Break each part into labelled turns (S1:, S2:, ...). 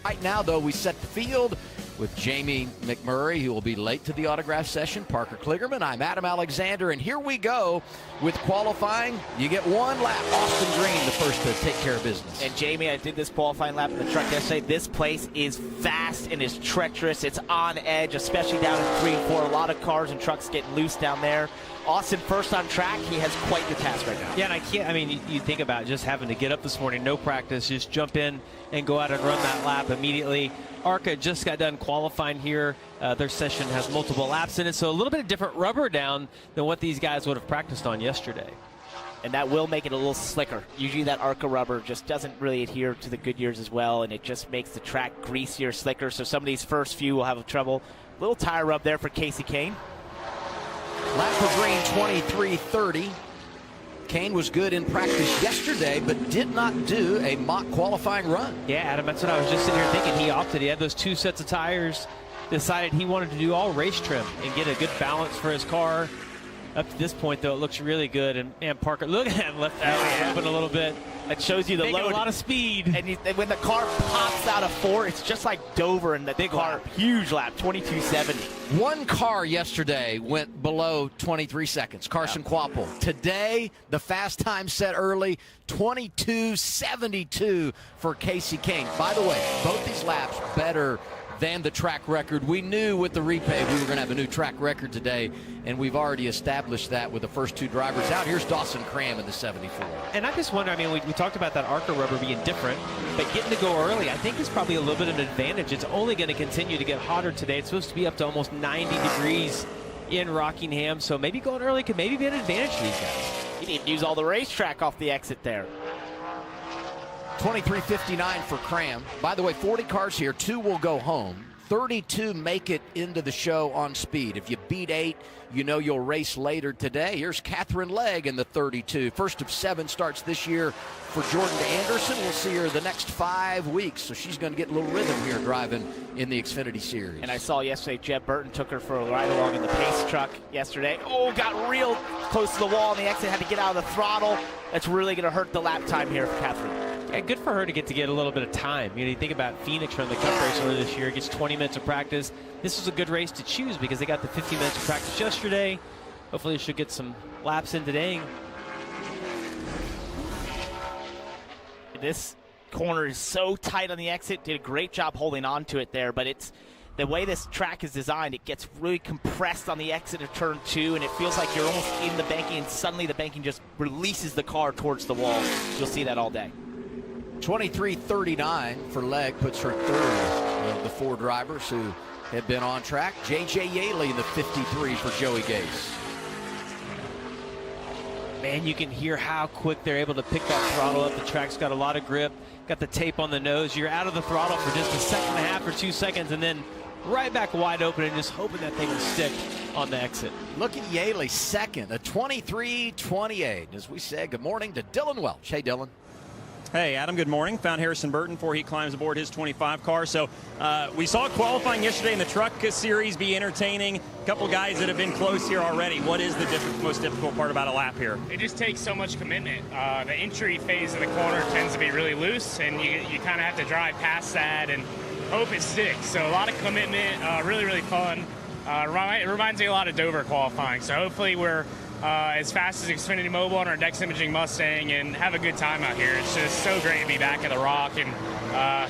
S1: Right now, though, we set the field with Jamie McMurray, who will be late to the autograph session, Parker Kligerman. I'm Adam Alexander, and here we go with qualifying. You get one lap. Austin Green, the first to take care of business.
S2: And Jamie, I did this qualifying lap in the truck yesterday. This place is fast and is treacherous. It's on edge, especially down in 3 and 4. A lot of cars and trucks getting loose down there. Austin, first on track, he has quite the task right now.
S3: Yeah, and I mean, you think about just having to get up this morning, no practice, just jump in and go out and run that lap immediately. ARCA just got done qualifying here. Their session has multiple laps in it, so a little bit of different rubber down than what these guys would have practiced on yesterday.
S2: And that will make it a little slicker. Usually that ARCA rubber just doesn't really adhere to the Goodyears as well, and it just makes the track greasier, slicker, so some of these first few will have trouble. A little tire rub there for Casey Kane.
S1: Lap for Green, 23:30. Kane was good in practice yesterday, but did not do a mock qualifying run.
S3: Yeah, Adam, that's what I was just sitting here thinking. He opted. He had those 2 sets of tires, decided he wanted to do all race trim and get a good balance for his car. Up to this point, though, it looks really good. And Parker, look at him, left that open a little bit.
S2: It shows you the
S3: load.
S2: A
S3: lot of speed.
S2: And when the car pops out of 4, it's just like Dover and the big car.
S3: Lap.
S2: Huge lap, 22.70.
S1: One car yesterday went below 23 seconds, Carson Kvapil. Today, the fast time set early, 22.72 for Casey Kane. By the way, both these laps better than the track record. We knew with the repave we were going to have a new track record today, and we've already established that with the first 2 drivers out. Here's Dawson Cram in the 74.
S3: And I just wonder, I mean, we talked about that ARCA rubber being different, but getting to go early, I think is probably a little bit of an advantage. It's only going to continue to get hotter today. It's supposed to be up to almost 90 degrees in Rockingham, so maybe going early could maybe be an advantage to these guys.
S2: He didn't use all the racetrack off the exit there.
S1: 23:59 for Cram. By the way, 40 cars here, 2 will go home. 32 make it into the show on speed. If you beat 8, you know you'll race later today. Here's Catherine Legg in the 32. First of 7 starts this year for Jordan Anderson. We'll see her the next 5 weeks, so she's going to get a little rhythm here driving in the Xfinity Series.
S2: And I saw yesterday Jeb Burton took her for a ride along in the pace truck yesterday. Oh, got real close to the wall on the exit, had to get out of the throttle. That's really going to hurt the lap time here for Catherine.
S3: Yeah, good for her to get a little bit of time. You know, you think about Phoenix running the Cup race earlier this year, gets 20 minutes of practice. This was a good race to choose because they got the 15 minutes of practice yesterday. Hopefully, they should get some laps in today.
S2: This corner is so tight on the exit. Did a great job holding on to it there, but it's the way this track is designed, it gets really compressed on the exit of turn 2, and it feels like you're almost in the banking, and suddenly the banking just releases the car towards the wall. You'll see that all day.
S1: 23:39 for Legg, puts her third of the 4 drivers who have been on track. J.J. Yaley in the 53 for Joey Gase.
S3: Man, you can hear how quick they're able to pick that throttle up. The track's got a lot of grip, got the tape on the nose. You're out of the throttle for just a second and a half or 2 seconds, and then right back wide open and just hoping that thing will stick on the exit.
S1: Look at Yaley second, a 23:28. As we say, good morning to Dylan Welch. Hey, Dylan.
S4: Hey, Adam, good morning. Found Harrison Burton before he climbs aboard his 25 car. So we saw qualifying yesterday in the truck series be entertaining. A couple guys that have been close here already. What is the most difficult part about a lap here?
S5: It just takes so much commitment. The entry phase of the corner tends to be really loose, and you kind of have to drive past that and hope it sticks. So a lot of commitment, really, really fun. It reminds me a lot of Dover qualifying. So hopefully we're as fast as Xfinity Mobile on our Dex Imaging Mustang and have a good time out here. It's just so great to be back at the Rock, and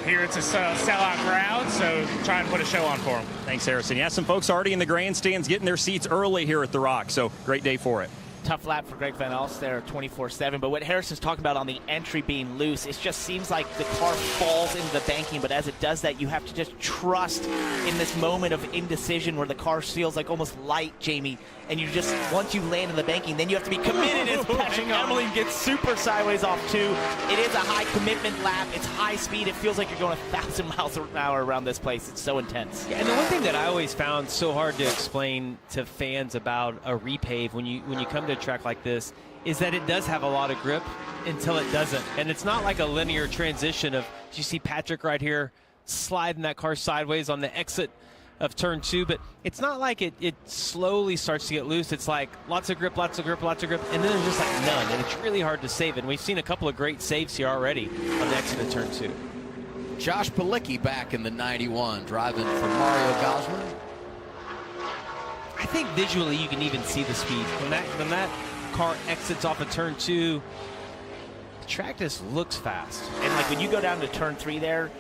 S5: here it's a sellout crowd, so try and put a show on for them.
S4: Thanks, Harrison. Yeah, some folks already in the grandstands getting their seats early here at the Rock, so great day for it.
S2: Tough lap for Greg Van Alst there, 24.7. But what Harrison's talking about on the entry being loose, it just seems like the car falls into the banking. But as it does that, you have to just trust in this moment of indecision where the car feels like almost light, Jamie. And you just, once you land in the banking, then you have to be committed. As Patrick Emmerling gets super sideways off too. It is a high commitment lap. It's high speed. It feels like you're going 1,000 miles an hour around this place. It's so intense.
S3: Yeah, and the one thing that I always found so hard to explain to fans about a repave when you come to a track like this is that it does have a lot of grip until it doesn't. And it's not like a linear transition of, you see Patrick right here sliding that car sideways on the exit of turn 2, but it's not like it slowly starts to get loose. It's like lots of grip, lots of grip, lots of grip, and then there's just like none, and it's really hard to save it. And we've seen a couple of great saves here already on the exit of turn 2.
S1: Josh Palicki back in the 91, driving for Mario Gosling.
S3: I think visually you can even see the speed. When that car exits off of turn 2, the track just looks fast.
S2: And like when you go down to turn 3 there,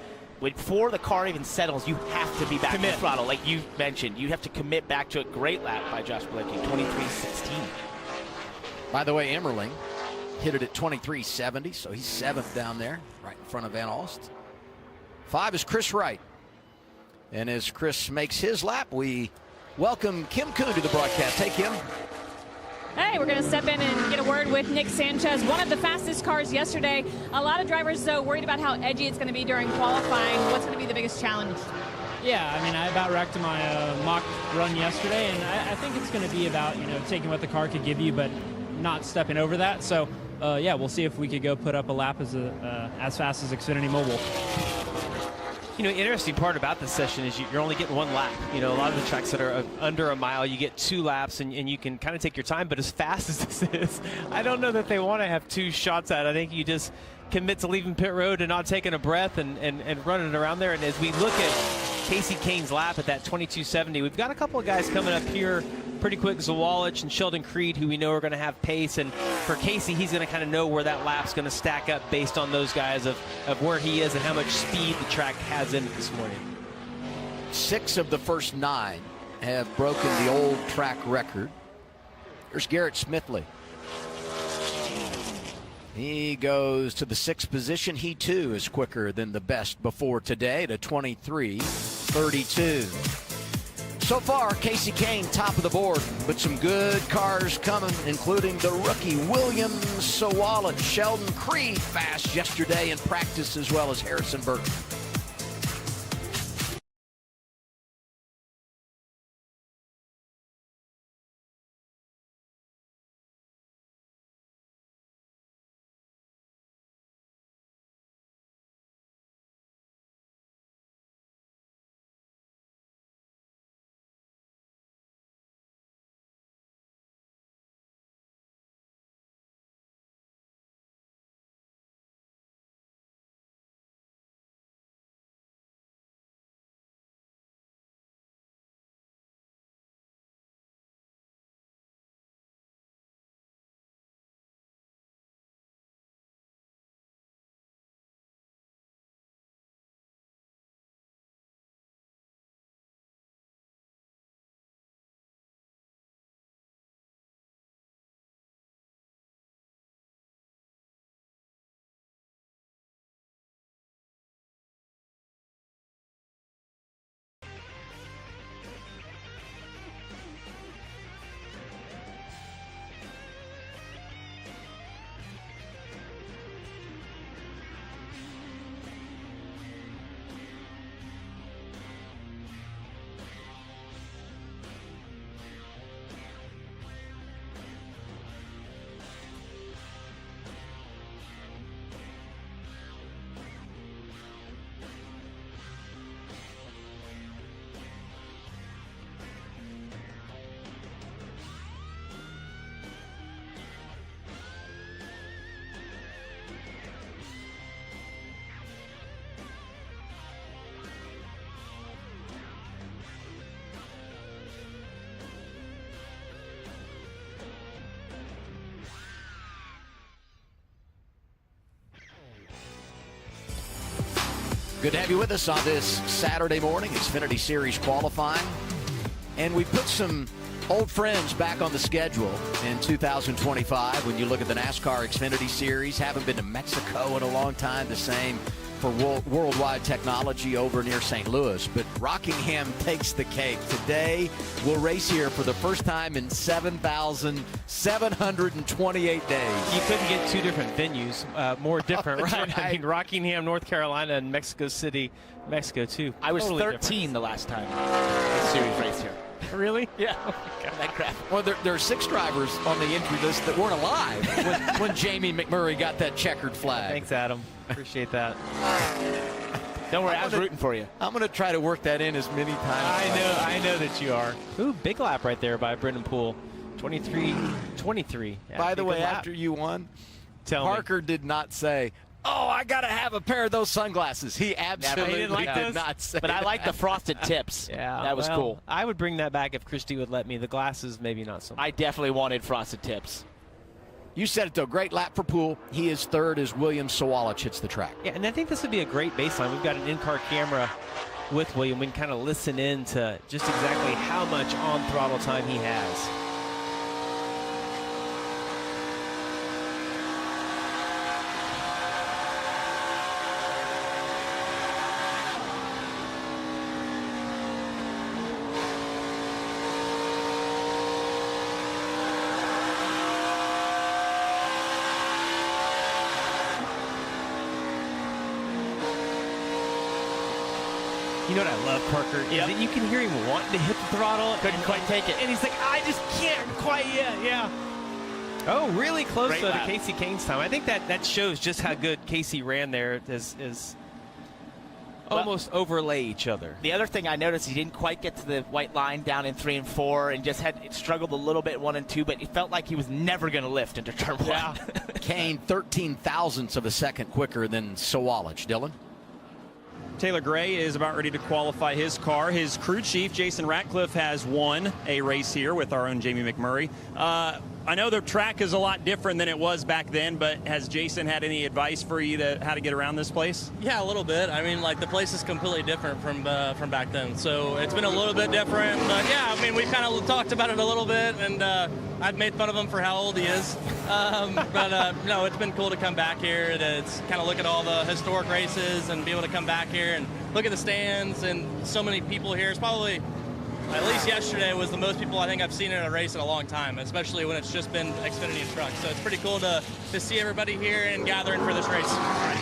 S2: before the car even settles, you have to be back in the throttle. Like you mentioned, you have to commit back to a great lap by Josh Palicki, 23.16.
S1: By the way, Emmerling hit it at 23.70, so he's 7th down there, right in front of Van Alst. 5 is Chris Wright. And as Chris makes his lap, we welcome Kim Kuhn to the broadcast. Hey, Kim.
S6: Hey, we're going to step in and get a word with Nick Sanchez, one of the fastest cars yesterday. A lot of drivers, though, worried about how edgy it's going to be during qualifying. What's going to be the biggest challenge?
S7: Yeah, I mean, I about wrecked my mock run yesterday, and I think it's going to be about, taking what the car could give you, but not stepping over that. So, yeah, we'll see if we could go put up a lap as fast as Xfinity Mobile.
S3: Interesting part about this session is you're only getting one lap. A lot of the tracks that are under a mile, you get 2 laps, and you can kind of take your time. But as fast as this is, I don't know that they want to have 2 shots at it. I think you just commit to leaving pit road and not taking a breath and running around there. And as we look at Casey Kane's lap at that 22.70, we've got a couple of guys coming up here pretty quick, Zawalich and Sheldon Creed, who we know are going to have pace. And for Casey, he's going to kind of know where that lap's going to stack up based on those guys of where he is and how much speed the track has in it this morning.
S1: 6 of the first 9 have broken the old track record. Here's Garrett Smithley. He goes to the 6th position. He, too, is quicker than the best before today to 23.32. So far, Casey Kane top of the board, but some good cars coming, including the rookie William Sawalich. Sheldon Creed fast yesterday in practice, as well as Harrison Burton. Good to have you with us on this Saturday morning, Xfinity Series qualifying. And we put some old friends back on the schedule in 2025. When you look at the NASCAR Xfinity Series, haven't been to Mexico in a long time. The same for worldwide technology over near St. Louis. But Rockingham takes the cake. Today, we'll race here for the first time in 7,728 days.
S3: You couldn't get 2 different venues, more different, right? I mean, Rockingham, North Carolina, and Mexico City, Mexico, too.
S2: I was
S3: totally
S2: 13
S3: different.
S2: the last time the series race here.
S3: Really?
S2: Yeah. That crap.
S1: Well, there are 6 drivers on the entry list that weren't alive when Jamie McMurray got that checkered flag.
S3: Thanks, Adam. Appreciate that.
S2: Don't worry, I was rooting for you.
S1: I'm going to try to work that in as many times.
S3: I know that you are. Ooh, big lap right there by Brendan Poole. 23. Yeah,
S1: By the way,
S3: good lap.
S1: after you won,
S3: Tell me.
S1: Parker did not say, oh, I got to have a pair of those sunglasses. He absolutely did not say
S2: But I like the frosted tips.
S3: Yeah,
S2: that was cool.
S3: I would bring that back if Christy would let me. The glasses, maybe not so much.
S2: I definitely wanted frosted tips.
S1: You said it, though. Great lap for Poole. He is third as William Sawalich hits the track.
S3: Yeah, and I think this would be a great baseline. We've got an in-car camera with William. We can kind of listen in to just exactly how much on-throttle time he has. You know what I love, Parker? Is that you can hear him wanting to hit the throttle.
S2: Couldn't quite take it.
S3: And he's like, I just can't quite yet. Yeah. Oh, really close though to Casey Kane's time. I think that shows just how good Casey ran there. Is almost overlay each other.
S2: The other thing I noticed, he didn't quite get to the white line down in 3 and 4 and just had struggled a little bit 1 and 2, but it felt like he was never going to lift into turn 1.
S1: Kane 13 thousandths of a second quicker than Sawalich. Dylan?
S4: Taylor Gray is about ready to qualify his car. His crew chief, Jason Ratcliffe, has won a race here with our own Jamie McMurray. I know the track is a lot different than it was back then, but has Jason had any advice for you to how to get around this place?
S8: Yeah, a little bit. I mean, like, the place is completely different from back then, so it's been a little bit different. But yeah, I mean, we've kind of talked about it a little bit, and I've made fun of him for how old he is. No, it's been cool to come back here to kind of look at all the historic races and be able to come back here and look at the stands and so many people here. It's probably, at least yesterday, was the most people I think I've seen in a race in a long time, especially when it's just been Xfinity and trucks. So it's pretty cool to see everybody here and gathering for this race.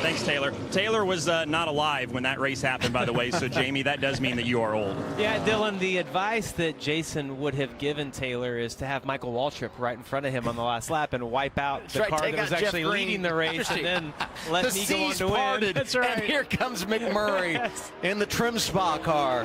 S4: Thanks, Taylor. Taylor was not alive when that race happened, by the way, so Jamie, that does mean that you are old.
S3: Yeah, Dylan, the advice that Jason would have given Taylor is to have Michael Waltrip right in front of him on the last lap and wipe out the car that was actually leading the race and then let me go on to win.
S1: That's right. And here comes McMurray in the trim spa car.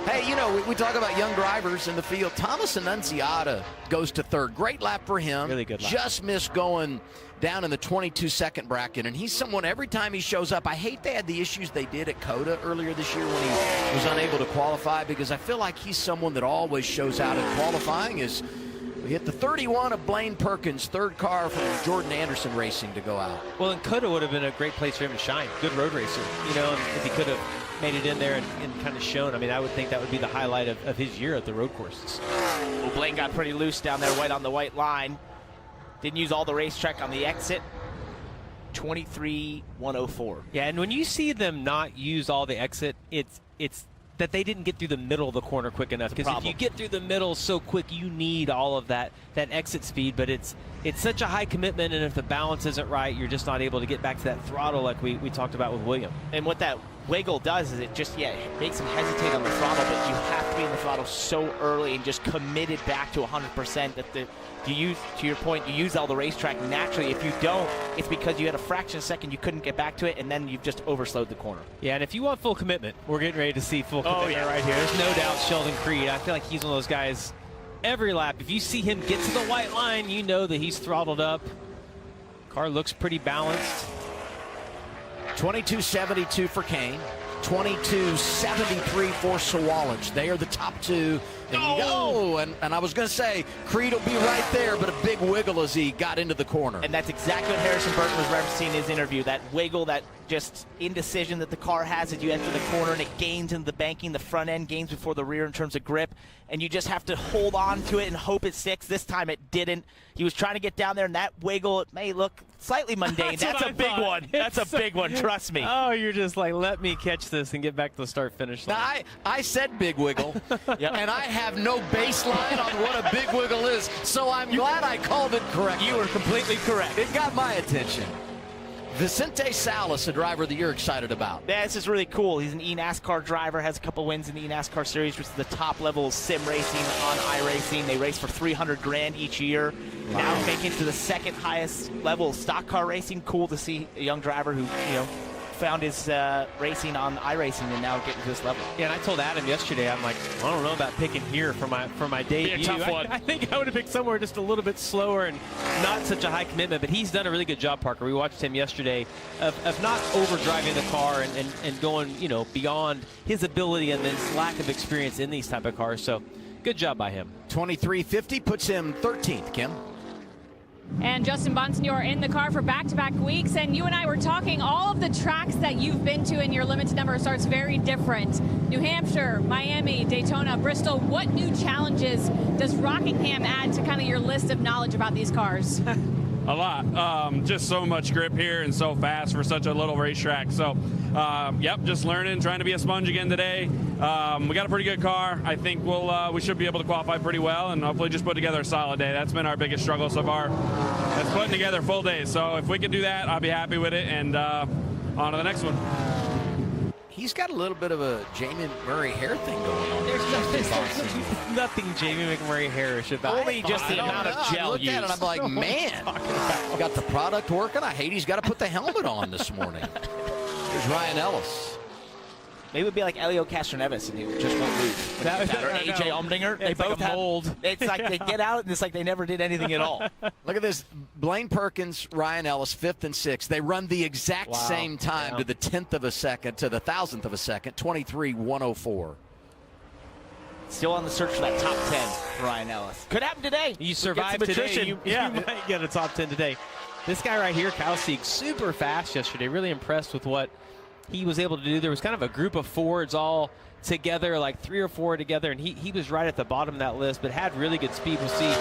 S1: Hey, you know, we talk about young drivers in the field. Thomas Annunziata goes to third. Great lap for him.
S3: Really good lap.
S1: Just missed going down in the 22-second bracket, and he's someone every time he shows up. I hate they had the issues they did at COTA earlier this year when he was unable to qualify, because I feel like he's someone that always shows out in qualifying. Is we hit the 31 of Blaine Perkins, third car from Jordan Anderson Racing to go out.
S3: Well, and COTA would have been a great place for him to shine. Good road racer, you know, and if he could have made it in there and kind of shown, I mean, I would think that would be the highlight of his year at the road courses.
S2: Well, Blaine got pretty loose down there, right on the white line. Didn't use all the racetrack on the exit. 23.104.
S3: Yeah, and when you see them not use all the exit, it's that they didn't get through the middle of the corner quick enough. Because if you get through the middle so quick, you need all of that exit speed. But it's such a high commitment, and if the balance isn't right, you're just not able to get back to that throttle like we talked about with William.
S2: And what that wiggle does is it just, it makes him hesitate on the throttle, but you have to be in the throttle so early and just committed back to 100% that you use, to your point, you use all the racetrack naturally. If you don't, it's because you had a fraction of a second you couldn't get back to it, and then you've just overslowed the corner.
S3: Yeah, and if you want full commitment, we're getting ready to see full commitment right here. There's no doubt Sheldon Creed. I feel like he's one of those guys every lap. If you see him get to the white line, you know that he's throttled up. Car looks pretty balanced.
S1: 22.72 for Kane. 22.73 for Sawalich. They are the top two. And you go. And I was going to say, Creed will be right there, but a big wiggle as he got into the corner.
S2: And that's exactly what Harrison Burton was referencing in his interview. That wiggle, that just indecision that the car has as you enter the corner, and it gains into the banking. The front end gains before the rear in terms of grip. And you just have to hold on to it and hope it sticks. This time it didn't. He was trying to get down there, and that wiggle, it may look slightly mundane. That's a big one. That's a big one, trust me.
S3: Oh, you're just like, let me catch this and get back to the start-finish line.
S1: Now, I said big wiggle, and I have no baseline on what a big wiggle is, so I'm glad I called it correct.
S2: You were completely correct.
S1: It got my attention. Vicente Salas, a driver that you're excited about.
S2: Yeah, this is really cool. He's an eNASCAR driver, has a couple wins in the eNASCAR series, which is the top level of sim racing on iRacing. They race for $300,000 each year. Wow. Now making it to the second highest level of stock car racing. Cool to see a young driver who, found his racing on iRacing and now getting to this level.
S3: Yeah, and I told Adam yesterday, I'm like, I don't know about picking here for my debut.
S2: Be a tough one.
S3: I think I would have picked somewhere just a little bit slower and not such a high commitment, but he's done a really good job, Parker. We watched him yesterday of not overdriving the car and going, you know, beyond his ability and his lack of experience in these type of cars. So good job by him.
S1: 2350 puts him 13th, Kim.
S6: And Justin Bonsignor in the car for back-to-back weeks. And you and I were talking, all of the tracks that you've been to in your limited number of starts very different. New Hampshire, Miami, Daytona, Bristol. What new challenges does Rockingham add to kind of your list of knowledge about these cars?
S9: A lot. Just so much grip here and so fast for such a little racetrack. So, yep, just learning, trying to be a sponge again today. We got a pretty good car. I think we should be able to qualify pretty well and hopefully just put together a solid day. That's been our biggest struggle so far. That's putting together full days. So if we can do that, I'll be happy with it, and on to the next one.
S1: He's got a little bit of a Jamie Murray hair thing going on.
S3: There's nothing Jamie McMurray hairish about.
S2: Only just the amount of gel
S1: used. I looked at it, I'm like, man, got the product working. I hate he's got to put the helmet on this morning. Here's Ryan Ellis.
S2: Maybe it would be like Elio Castroneves and he just won't lose. Or AJ Allmendinger. They both
S3: like a mold.
S2: It's like they get out and it's like they never did anything at all.
S1: Look at this. Blaine Perkins, Ryan Ellis, 5th and 6th. They run the exact same time to the 10th of a second, to the 1,000th of a second, 23:104.
S2: Still on the search for that top 10 for Ryan Ellis. Could happen today.
S3: You survived today. You might get a top 10 today. This guy right here, Kyle Sieg, super fast yesterday. Really impressed with what he was able to do. There was kind of a group of Fords all together, like 3 or 4 together, and he was right at the bottom of that list, but had really good speed. We'll see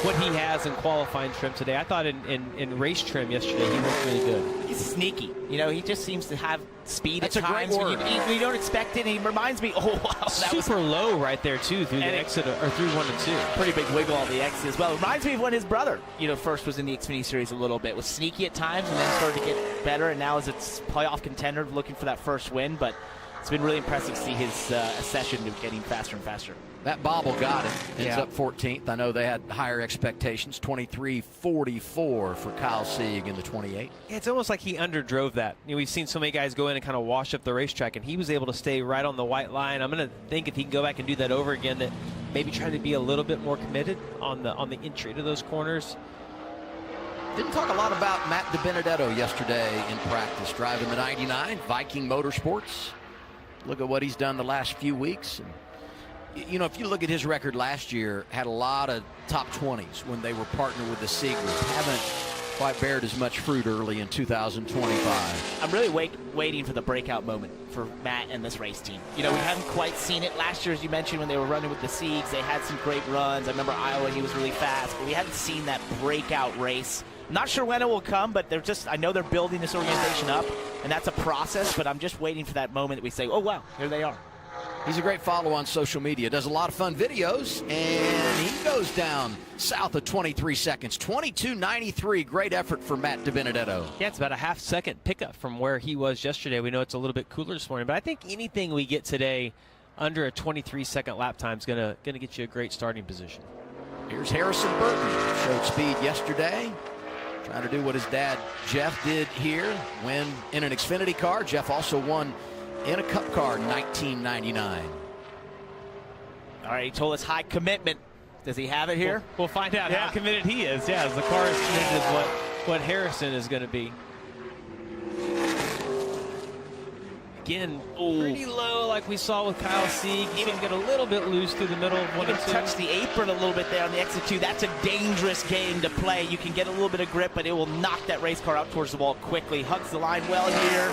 S3: what he has in qualifying trim today. I thought in race trim yesterday he looked really good.
S2: He's sneaky. You know, he just seems to have speed
S1: That's
S2: at times.
S1: a great word.
S2: You don't expect it. He reminds me, oh, wow. That
S3: Super low right there, too, through the exit, or through 1 and 2.
S2: Pretty big wiggle on the exit as well. Reminds me of when his brother, you know, first was in the Xfinity Series a little bit. Was sneaky at times and then started to get better, and now is its playoff contender looking for that first win. But it's been really impressive to see his accession to getting faster and faster.
S1: That bobble got him. Ends up 14th. I know they had higher expectations. 23:44 for Kyle Sieg in the 28.
S3: Yeah, it's almost like he underdrove that. You know, we've seen so many guys go in and kind of wash up the racetrack, and he was able to stay right on the white line. I'm going to think if he can go back and do that over again, that maybe try to be a little bit more committed on the entry to those corners.
S1: Didn't talk a lot about Matt DiBenedetto yesterday in practice, driving the 99 Viking Motorsports. Look at what he's done the last few weeks. And, you know, if you look at his record last year, had a lot of top 20s when they were partnered with the Sieg Group. Haven't quite bared as much fruit early in 2025.
S2: I'm really waiting for the breakout moment for Matt and this race team. You know, we haven't quite seen it. Last year, as you mentioned, when they were running with the Siegs, they had some great runs. I remember Iowa, he was really fast, but we haven't seen that breakout race. I'm not sure when it will come, but I know they're building this organization up, and that's a process, but I'm just waiting for that moment that we say, oh, wow, here they are.
S1: He's a great follow on social media. Does a lot of fun videos, and he goes down south of 23 seconds. 22:93. Great effort for Matt DiBenedetto.
S3: Yeah, it's about a half-second pickup from where he was yesterday. We know it's a little bit cooler this morning, but I think anything we get today under a 23-second lap time is gonna get you a great starting position.
S1: Here's Harrison Burton. Showed speed yesterday. Trying to do what his dad, Jeff, did here. Win in an Xfinity car. Jeff also won in a Cup car in 1999.
S2: All right, he told us high commitment. Does he have it here?
S3: We'll find out how committed he is. Yeah, as the car is committed as what Harrison is going to be. Again, pretty low like we saw with Kyle Sieg. Even get a little bit loose through the middle of 1 and 2.
S2: Touch the apron a little bit there on the exit 2. That's a dangerous game to play. You can get a little bit of grip, but it will knock that race car out towards the wall quickly. Hugs the line well here.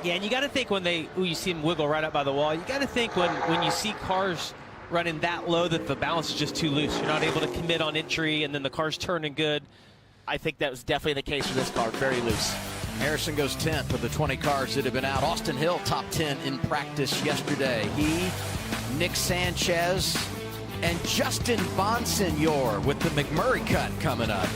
S3: Yeah, and you got to think when you see him wiggle right up by the wall, you got to think when you see cars running that low that the balance is just too loose. You're not able to commit on entry, and then the car's turning good.
S2: I think that was definitely the case for this car. Very loose.
S1: Harrison goes 10th of the 20 cars that have been out. Austin Hill, top 10 in practice yesterday. He, Nick Sanchez, and Justin Bonsignor with the McMurray cut coming up.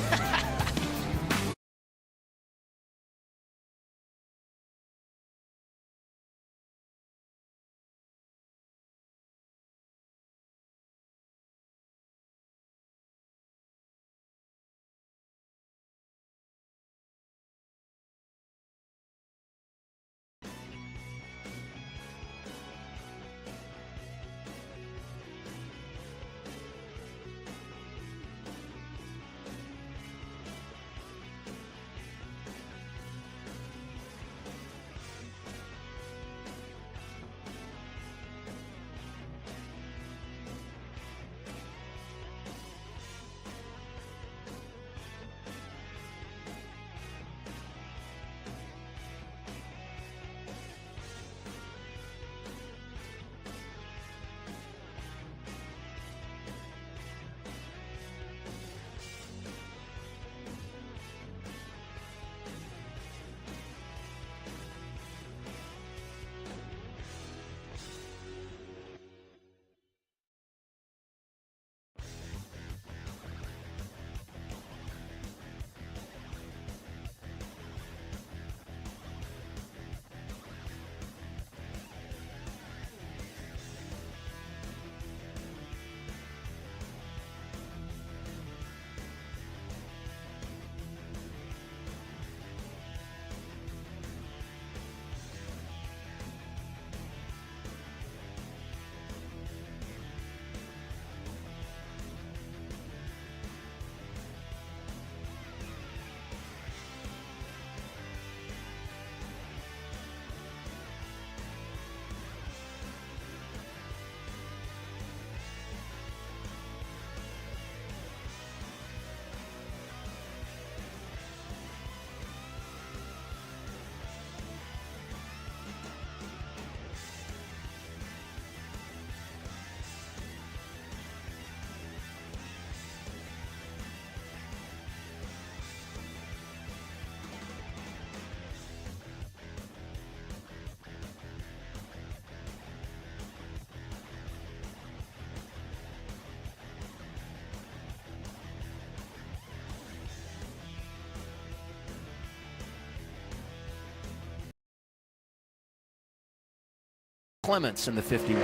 S1: Clements in the 51.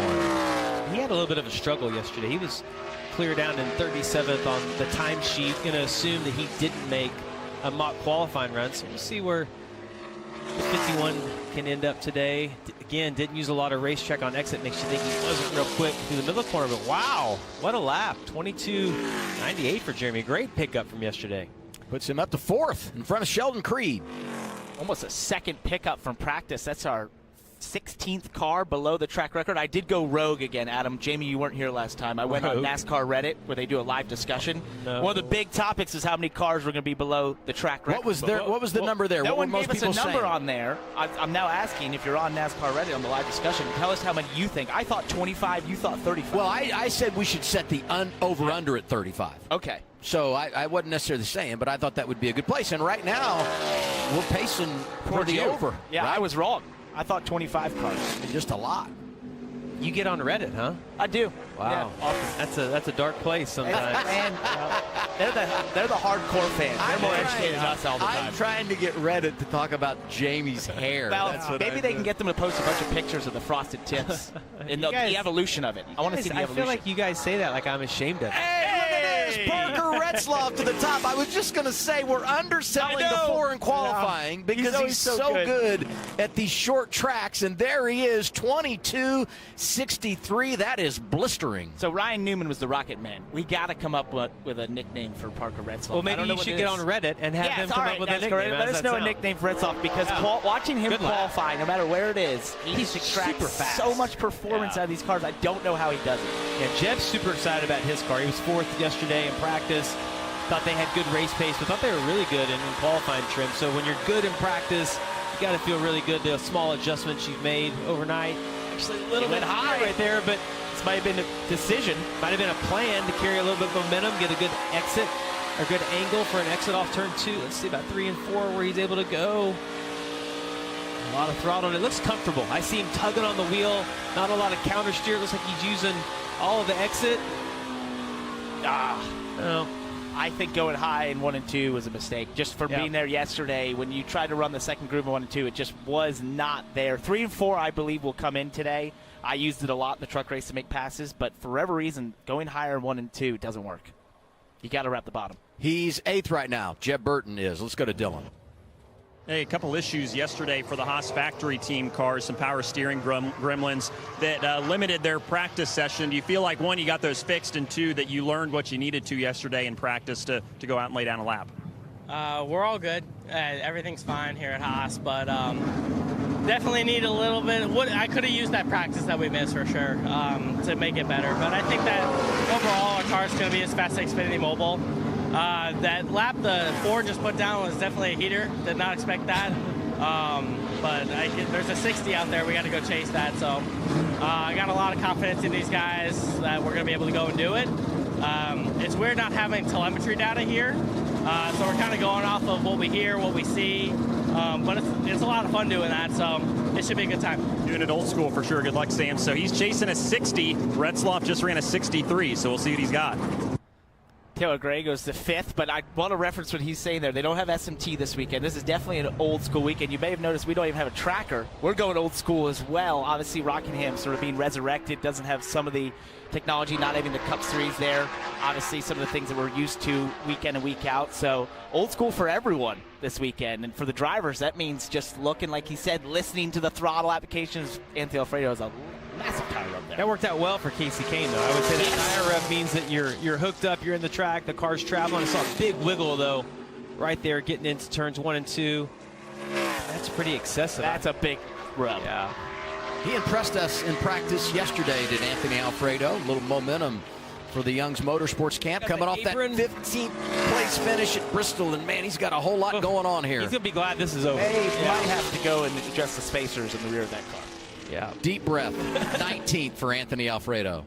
S3: He had a little bit of a struggle yesterday. He was clear down in 37th on the timesheet. Going to assume that he didn't make a mock qualifying run. So we'll see where the 51 can end up today. Again, didn't use a lot of racetrack on exit. Makes you think he wasn't real quick through the middle of the corner. But wow, what a lap. 22.98 for Jeremy. Great pickup from yesterday.
S1: Puts him up to 4th in front of Sheldon Creed.
S2: Almost a second pickup from practice. That's our 16th car below the track record. I did go rogue again, Adam. Jamie, you weren't here last time. I went on NASCAR Reddit where they do a live discussion. No. One of the big topics is how many cars were going to be below the track record.
S1: What was the number there?
S2: No
S1: what
S2: one
S1: were
S2: gave
S1: most
S2: us a
S1: people
S2: number
S1: saying?
S2: on there. I'm now asking if you're on NASCAR Reddit on the live discussion. Tell us how many you think. I thought 25. You thought 35.
S1: Well, I said we should set the over-under at 35.
S2: Okay.
S1: So I wasn't necessarily saying, but I thought that would be a good place. And right now, we're pacing for the over.
S2: Yeah,
S1: right?
S2: I was wrong. I thought 25 cars.
S1: Just a lot.
S3: You get on Reddit, huh?
S2: I do.
S3: Wow.
S2: Yeah,
S3: that's a dark place sometimes.
S2: Man, they're the hardcore fans. They're more educated than us all the time.
S1: I'm trying to get Reddit to talk about Jamie's hair.
S2: Well, maybe they can get them to post a bunch of pictures of the frosted tips and the evolution of it. I want to see the evolution.
S3: I feel like you guys say that like I'm ashamed of it.
S1: Hey, Parker Retzlaff to the top. I was just going to say we're underselling the 4 in qualifying because he's so good at these short tracks, and there he is, 22.63. That is blistering.
S2: So Ryan Newman was the Rocket Man. We got to come up with a nickname for Parker Retzlaff.
S3: Well, maybe you should get on Reddit and have him come up with a nickname.
S2: Let us know a nickname for Retzlaff because watching him qualify, no matter where it is, he extracts so much performance out of these cars. I don't know how he does it.
S3: Yeah, Jeff's super excited about his car. He was 4th yesterday in practice. Thought they had good race pace, but thought they were really good in qualifying trim. So when you're good in practice, you got to feel really good. The small adjustments you've made overnight. Actually, a little bit high right there, but this might have been a decision. Might have been a plan to carry a little bit of momentum, get a good exit, or good angle for an exit off turn 2. Let's see about 3 and 4 where he's able to go. A lot of throttle, and it looks comfortable. I see him tugging on the wheel. Not a lot of counter steer. It looks like he's using all of the exit. No.
S2: I think going high in 1 and 2 was a mistake. Just for being there yesterday, when you tried to run the second groove in 1 and 2, it just was not there. 3 and 4, I believe, will come in today. I used it a lot in the truck race to make passes, but for whatever reason, going higher in 1 and 2 doesn't work. You got to wrap the bottom.
S1: He's 8th right now. Jeb Burton is. Let's go to Dylan.
S4: Hey, a couple issues yesterday for the Haas factory team cars, some power steering gremlins that limited their practice session. Do you feel like, 1, you got those fixed, and 2, that you learned what you needed to yesterday in practice to go out and lay down a lap?
S8: We're all good. Everything's fine here at Haas, but definitely need a little bit. I could have used that practice that we missed for sure to make it better. But I think that overall our car's going to be as fast as Xfinity Mobile. That lap the Ford just put down was definitely a heater. Did not expect that. But there's a 60 out there. We got to go chase that. So I got a lot of confidence in these guys that we're going to be able to go and do it. It's weird not having telemetry data here. So we're kind of going off of what we hear, what we see. But it's a lot of fun doing that. So it should be a good time.
S4: Doing it old school for sure. Good luck, Sam. So he's chasing a 60. Retzlaff just ran a 63. So we'll see what he's got.
S2: Taylor Gray goes to 5th, but I want to reference what he's saying there. They don't have SMT this weekend. This is definitely an old school weekend. You may have noticed we don't even have a tracker. We're going old school as well. Obviously, Rockingham sort of being resurrected, doesn't have some of the technology, not having the Cup Series there. Obviously, some of the things that we're used to week in and week out. So old school for everyone this weekend. And for the drivers, that means just looking, like he said, listening to the throttle applications. Anthony Alfredo is a massive tire rub there.
S3: That worked out well for Casey Kane, though. I would say that tire rub means that you're hooked up, you're in the track, the car's traveling. I saw a big wiggle, though, right there, getting into turns 1 and 2. That's pretty excessive.
S2: That's a big rub.
S3: Yeah.
S1: He impressed us in practice yesterday, did Anthony Alfredo. A little momentum for the Young's Motorsports Camp, coming off that 15th place finish at Bristol. And, man, he's got a whole lot going on here.
S3: He's going to be glad this is over.
S2: Hey, might have to go and adjust the spacers in the rear of that car.
S3: Yeah.
S1: Deep breath. 19th for Anthony Alfredo.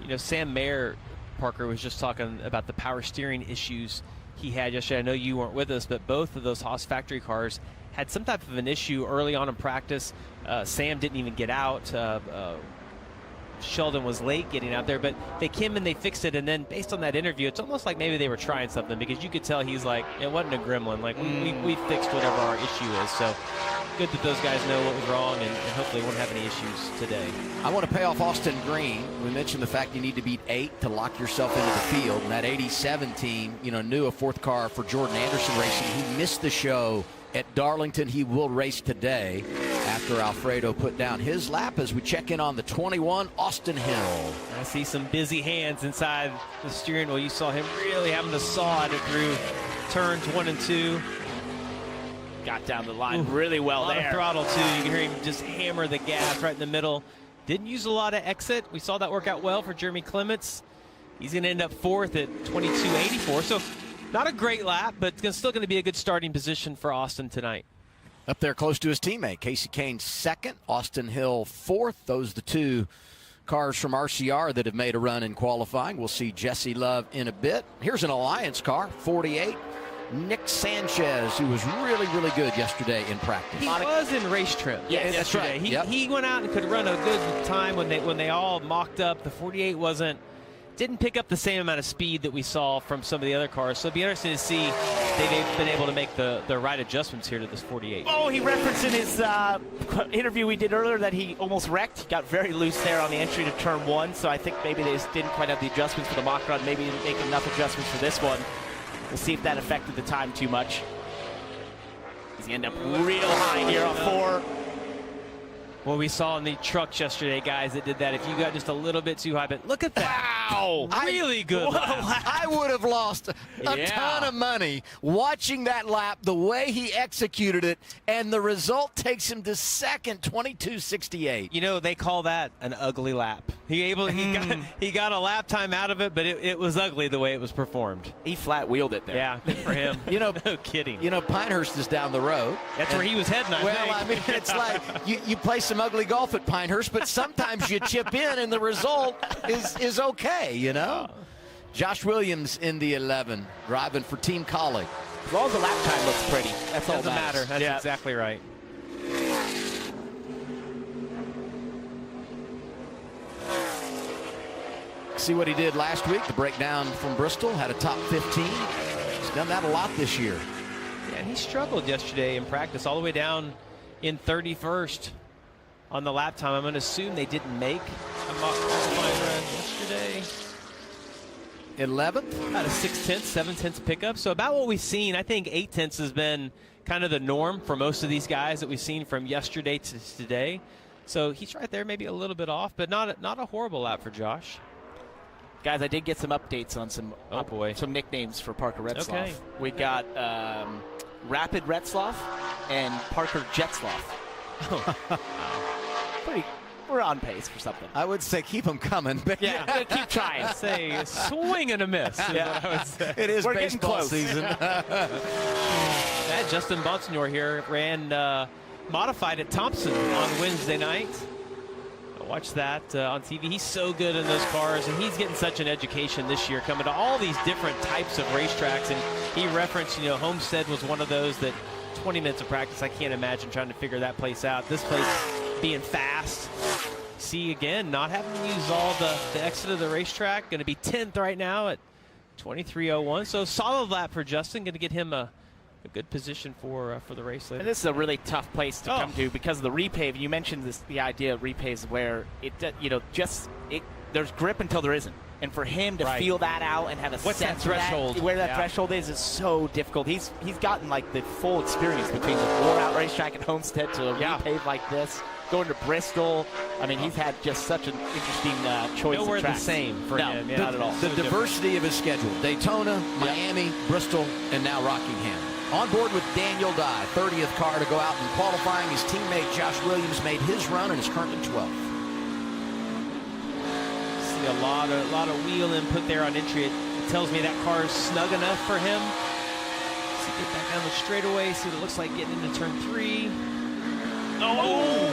S3: You know, Sam Mayer, Parker, was just talking about the power steering issues he had yesterday. I know you weren't with us, but both of those Haas factory cars had some type of an issue early on in practice. Sam didn't even get out. Sheldon was late getting out there, but they came and they fixed it. And then based on that interview, it's almost like maybe they were trying something, because you could tell he's like, it wasn't a gremlin. Like, we fixed whatever our issue is. So good that those guys know what was wrong, and hopefully won't have any issues today.
S1: I want to pay off Austin Green. We mentioned the fact you need to beat 8 to lock yourself into the field. And that 87 team, knew a 4th car for Jordan Anderson Racing. He missed the show at Darlington. He will race today after Alfredo put down his lap as we check in on the 21, Austin Hill.
S3: I see some busy hands inside the steering wheel. You saw him really having to saw at it through turns 1 and 2.
S2: Got down the line really well there.
S3: A lot of throttle, too. You can hear him just hammer the gas right in the middle. Didn't use a lot of exit. We saw that work out well for Jeremy Clements. He's going to end up 4th at 22.84. So not a great lap, but it's still going to be a good starting position for Austin tonight.
S1: Up there close to his teammate. Casey Kane 2nd, Austin Hill 4th. Those are the 2 cars from RCR that have made a run in qualifying. We'll see Jesse Love in a bit. Here's an Alliance car, 48. Nick Sanchez, who was really, really good yesterday in practice.
S3: He was in race trim.
S1: Yeah, that's right.
S3: He went out and could run a good time when they all mocked up. The 48 didn't pick up the same amount of speed that we saw from some of the other cars. So it'll be interesting to see if they've been able to make the right adjustments here to this 48.
S2: Oh, he referenced in his interview we did earlier that he almost wrecked. He got very loose there on the entry to turn 1. So I think maybe they just didn't quite have the adjustments for the mock run. Maybe didn't make enough adjustments for this one. We'll see if that affected the time too much. Does he end up real high here on 4?
S3: Well, we saw in the trucks yesterday, guys, that did that. If you got just a little bit too high, but look at that.
S2: Wow.
S3: Really good lap.
S1: I would have lost a ton of money watching that lap, the way he executed it, and the result takes him to 2nd, 22.68.
S3: They call that an ugly lap. He got a lap time out of it, but it was ugly the way it was performed.
S2: He flat wheeled it there.
S3: Yeah, good for him. No kidding.
S1: Pinehurst is down the road.
S3: That's where he was heading, I think.
S1: It's like you play some ugly golf at Pinehurst, but sometimes you chip in and the result is okay, Josh Williams in the 11, driving for Team Collie.
S2: As long as the lap time looks pretty, that's all that
S3: matter.
S2: matters.
S3: That's exactly right.
S1: See what he did last week, the breakdown from Bristol, had a top 15. He's done that a lot this year.
S3: Yeah, and he struggled yesterday in practice, all the way down in 31st on the lap time. I'm going to assume they didn't make a mock qualifying run yesterday.
S1: 11th?
S3: About a 6/10, 7/10 pickup. So about what we've seen. I think 8/10 has been kind of the norm for most of these guys that we've seen from yesterday to today. So he's right there, maybe a little bit off, but not a horrible lap for Josh.
S2: Guys, I did get some updates on some nicknames for Parker Retzloff.
S3: Okay.
S2: We got Rapid Retzloff and Parker Jetzloff. We're on pace for something.
S1: I would say keep them coming. But
S2: yeah, keep trying.
S3: Say swing and a miss.
S2: Yeah.
S3: What I would say.
S1: It is
S2: We're
S1: baseball season.
S3: Justin Bonsignor here ran modified at Thompson on Wednesday night. Watch that on TV. He's so good in those cars, and he's getting such an education this year coming to all these different types of racetracks. And he referenced, Homestead was one of those that 20 minutes of practice, I can't imagine trying to figure that place out. This place being fast. See, again, not having to use all the exit of the racetrack. Going to be 10th right now at 23.01. So solid lap for Justin. Going to get him a good position for the race later.
S2: And this is a really tough place to come to because of the repave. You mentioned the idea of repaves where there's grip until there isn't. And for him to feel that out and have a
S3: What's that
S2: sense
S3: threshold?
S2: where that threshold is so difficult. He's gotten like the full experience between the wore-out racetrack at Homestead to a repave like this, going to Bristol. I mean, he's had just such an interesting choice
S3: Nowhere
S2: of tracks.
S3: the same for him.
S2: Not at all.
S1: The diversity of his schedule: Daytona, Miami, Bristol, and now Rockingham. On board with Daniel Dye, 30th car to go out in qualifying. His teammate Josh Williams made his run and is currently 12th.
S3: See a lot of wheel input there on entry. It tells me that car is snug enough for him. See, get back down the straightaway. See what it looks like getting into turn 3.
S2: Oh!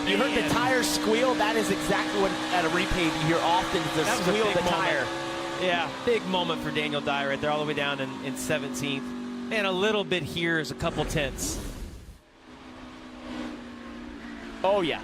S2: You heard the tire squeal? That is exactly what at a repave you hear often, the squeal of the tire.
S3: Yeah, big moment for Daniel Dye right there, all the way down in 17th. And a little bit here is a couple tenths.
S2: Oh, yeah.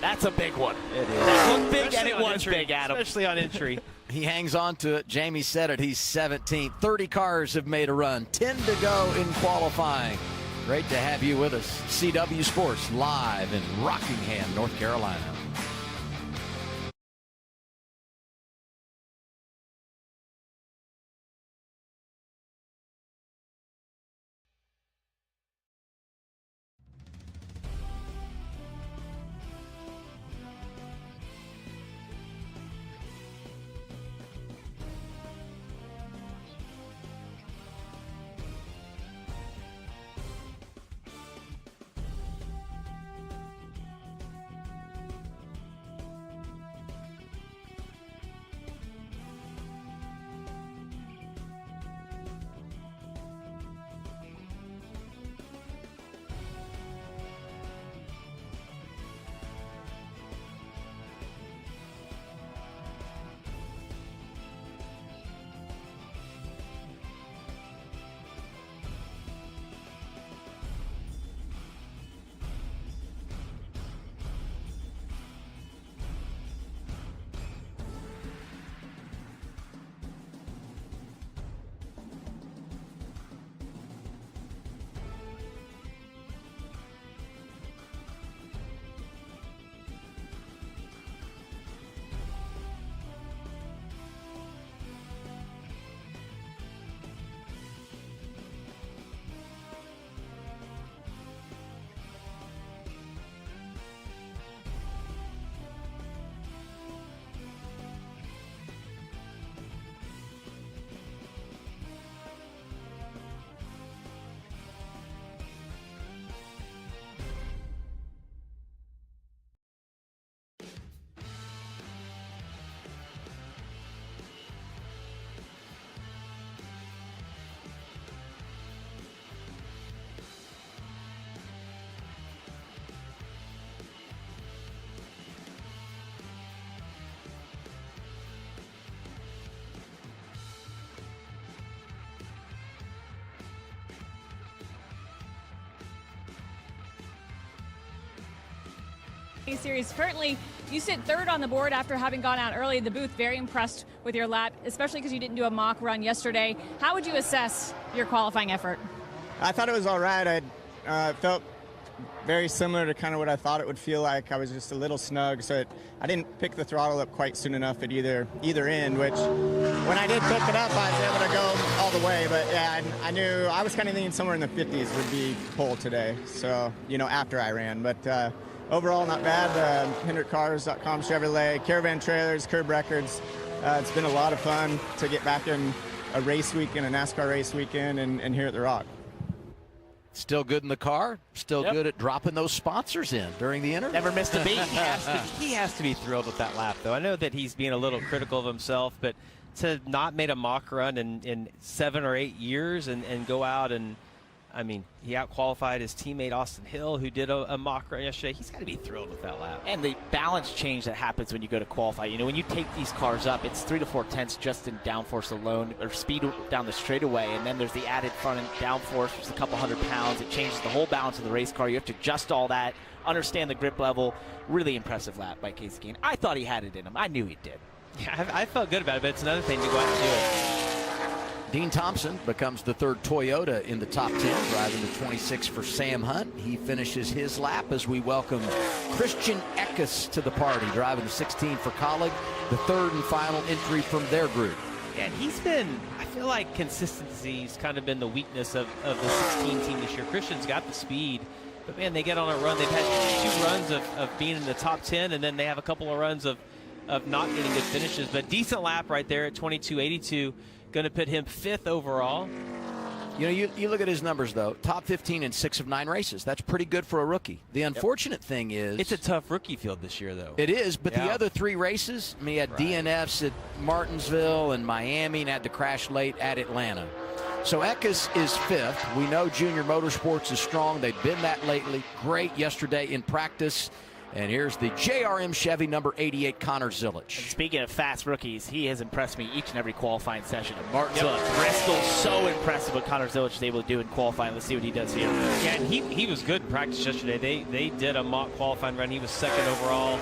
S2: That's a big one.
S3: It is.
S2: That looked big, and it was
S3: entry,
S2: big, Adam.
S3: Especially on entry.
S1: He hangs on to it. Jamie said it. He's 17th. 30 cars have made a run. 10 to go in qualifying. Great to have you with us. CW Sports live in Rockingham, North Carolina.
S6: Series. Currently, you sit third on the board after having gone out early in the booth. Very impressed with your lap, especially because you didn't do a mock run yesterday. How would you assess your qualifying effort?
S10: I thought it was all right. I felt very similar to kind of what I thought it would feel like. I was just a little snug, so I didn't pick the throttle up quite soon enough at either end, which when I did pick it up, I was able to go all the way. But yeah, I knew I was kind of thinking somewhere in the 50s would be pole today, so, you know, after I ran. But overall, not bad. HendrickCars.com, Chevrolet, Caravan Trailers, Curb Records. It's been a lot of fun to get back in a race weekend, a NASCAR race weekend, and here at the Rock.
S1: Still good in the car. Still good at dropping those sponsors in during the interview.
S2: Never missed a beat.
S3: He has to be thrilled with that lap, though. I know that he's being a little critical of himself, but to not made a mock run in 7 or 8 years and go out and, I mean, he out-qualified his teammate Austin Hill, who did a mock run yesterday. He's got to be thrilled with that lap.
S2: And the balance change that happens when you go to qualify. You know, when you take these cars up, it's 3 to 4 tenths just in downforce alone, or speed down the straightaway, and then there's the added front and downforce, which is a couple hundred pounds. It changes the whole balance of the race car. You have to adjust all that, understand the grip level. Really impressive lap by Kasey Kahne. I thought he had it in him. I knew he did.
S3: Yeah, I felt good about it, but it's another thing to go out and do it.
S1: Dean Thompson becomes the third Toyota in the top 10, driving the 26 for Sam Hunt. He finishes his lap as we welcome Christian Eckes to the party, driving the 16 for Colleague, the third and final entry from their group.
S3: And he's been, I feel like consistency's kind of been the weakness of the 16 team this year. Christian's got the speed, but man, they get on a run. They've had 2 runs of being in the top 10, and then they have a couple of runs of not getting good finishes. But decent lap right there at 22.82. Going to put him 5th overall.
S1: You know, you look at his numbers, though. Top 15 in 6 of 9 races. That's pretty good for a rookie. The unfortunate thing is...
S3: It's a tough rookie field this year, though.
S1: It is, but the other 3 races, I mean, he had DNFs at Martinsville and Miami and had to crash late at Atlanta. So Eckes is 5th. We know Junior Motorsports is strong. They've been that lately. Great yesterday in practice. And here's the JRM Chevy number 88, Connor Zilisch.
S2: And speaking of fast rookies, he has impressed me each and every qualifying session. Bristol's so impressive what Connor Zilisch is able to do in qualifying. Let's see what he does here.
S3: Yeah, and he was good in practice yesterday. They did a mock qualifying run. He was second overall.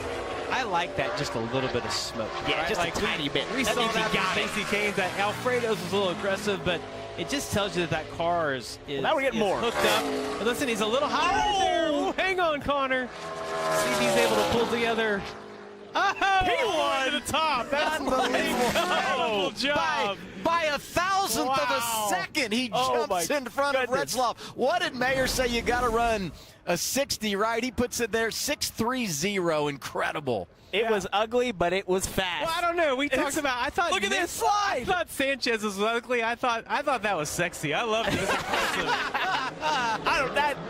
S3: I like that, just a little bit of smoke.
S2: Yeah,
S3: right?
S2: just
S3: like
S2: a tiny bit.
S3: We
S2: That
S3: saw
S2: means he
S3: that
S2: got
S3: from
S2: it.
S3: Stacey Kane's. That Alfredo's was a little aggressive, but it just tells you that car is
S2: now we're getting more
S3: hooked up. But listen, he's a little higher there. Oh, hang on, Connor. See if he's able to pull together. Oh,
S2: He won
S3: to the top. That's incredible job.
S1: By a thousandth of a second, he jumps in front of Retzlaff. What did Mayer say? You got to run a 60, right? He puts it there, 6.30. Incredible.
S2: It was ugly, but it was fast.
S3: Well, I don't know. We talked about. I thought.
S2: Look at this slide.
S3: I thought Sanchez was ugly. I thought that was sexy. I loved it. It was impressive.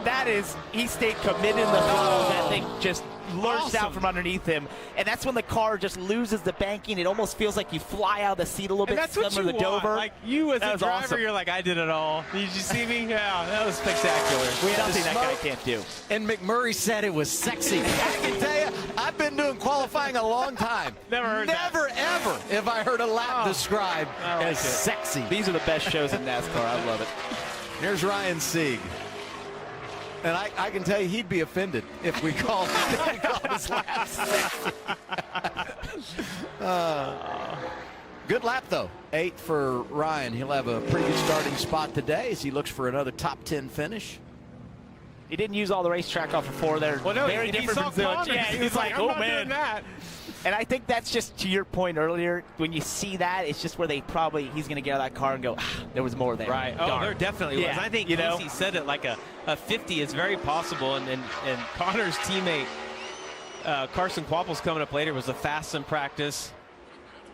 S2: That is. He stayed committed in the throttle. That thing just lurched out from underneath him, and that's when the car just loses the banking. It almost feels like you fly out of the seat a little bit.
S3: That's what you
S2: the
S3: want.
S2: Dover.
S3: Like you as a driver,
S2: awesome.
S3: you're like, I did it all. Did you see me? Yeah, that was spectacular.
S2: Something that guy can't do.
S1: And McMurray said it was sexy. I can tell you, I've been doing qualifying a long time.
S3: Never
S1: ever have I heard a lap described as sexy.
S2: These are the best shows in NASCAR. I love it.
S1: Here's Ryan Sieg. And I can tell you he'd be offended if we called his lap sexy. Good lap, though. 8 for Ryan. He'll have a pretty good starting spot today as he looks for another top 10 finish.
S2: He didn't use all the racetrack off of 4 there.
S3: Well, no,
S2: very
S3: he
S2: different
S3: saw
S2: from Zilisch.
S3: Connor.
S2: Yeah, he was like,
S3: I'm
S2: oh,
S3: not
S2: man.
S3: doing that.
S2: And I think that's just to your point earlier. When you see that, it's just where he's going to get out of that car and go, there was more there.
S3: Right. Oh, there definitely was. I think Casey said it like a 50 is very possible. And Connor's teammate, Carson Quapple's coming up later, was the fast in practice.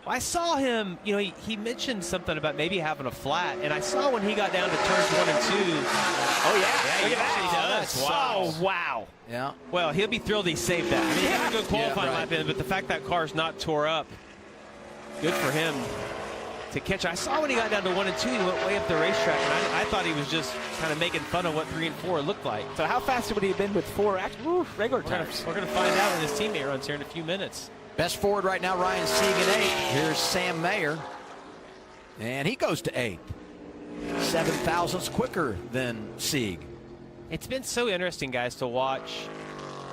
S3: I saw him, he mentioned something about maybe having a flat, and I saw when he got down to turns 1 and 2.
S2: Oh, yeah.
S3: He actually does. Wow.
S2: Oh, wow.
S1: Yeah.
S3: Well, he'll be thrilled he saved that. I mean, he had a good qualifying lap in, but the fact that car's not tore up, good for him to catch. I saw when he got down to 1 and 2, he went way up the racetrack, and I thought he was just kind of making fun of what 3 and 4 looked like.
S2: So how fast would he have been with 4 regular tires?
S3: We're going to find out when his teammate runs here in a few minutes.
S1: Best forward right now, Ryan Sieg in 8. Here's Sam Mayer. And he goes to 8. 7 thousandths quicker than Sieg.
S3: It's been so interesting, guys, to watch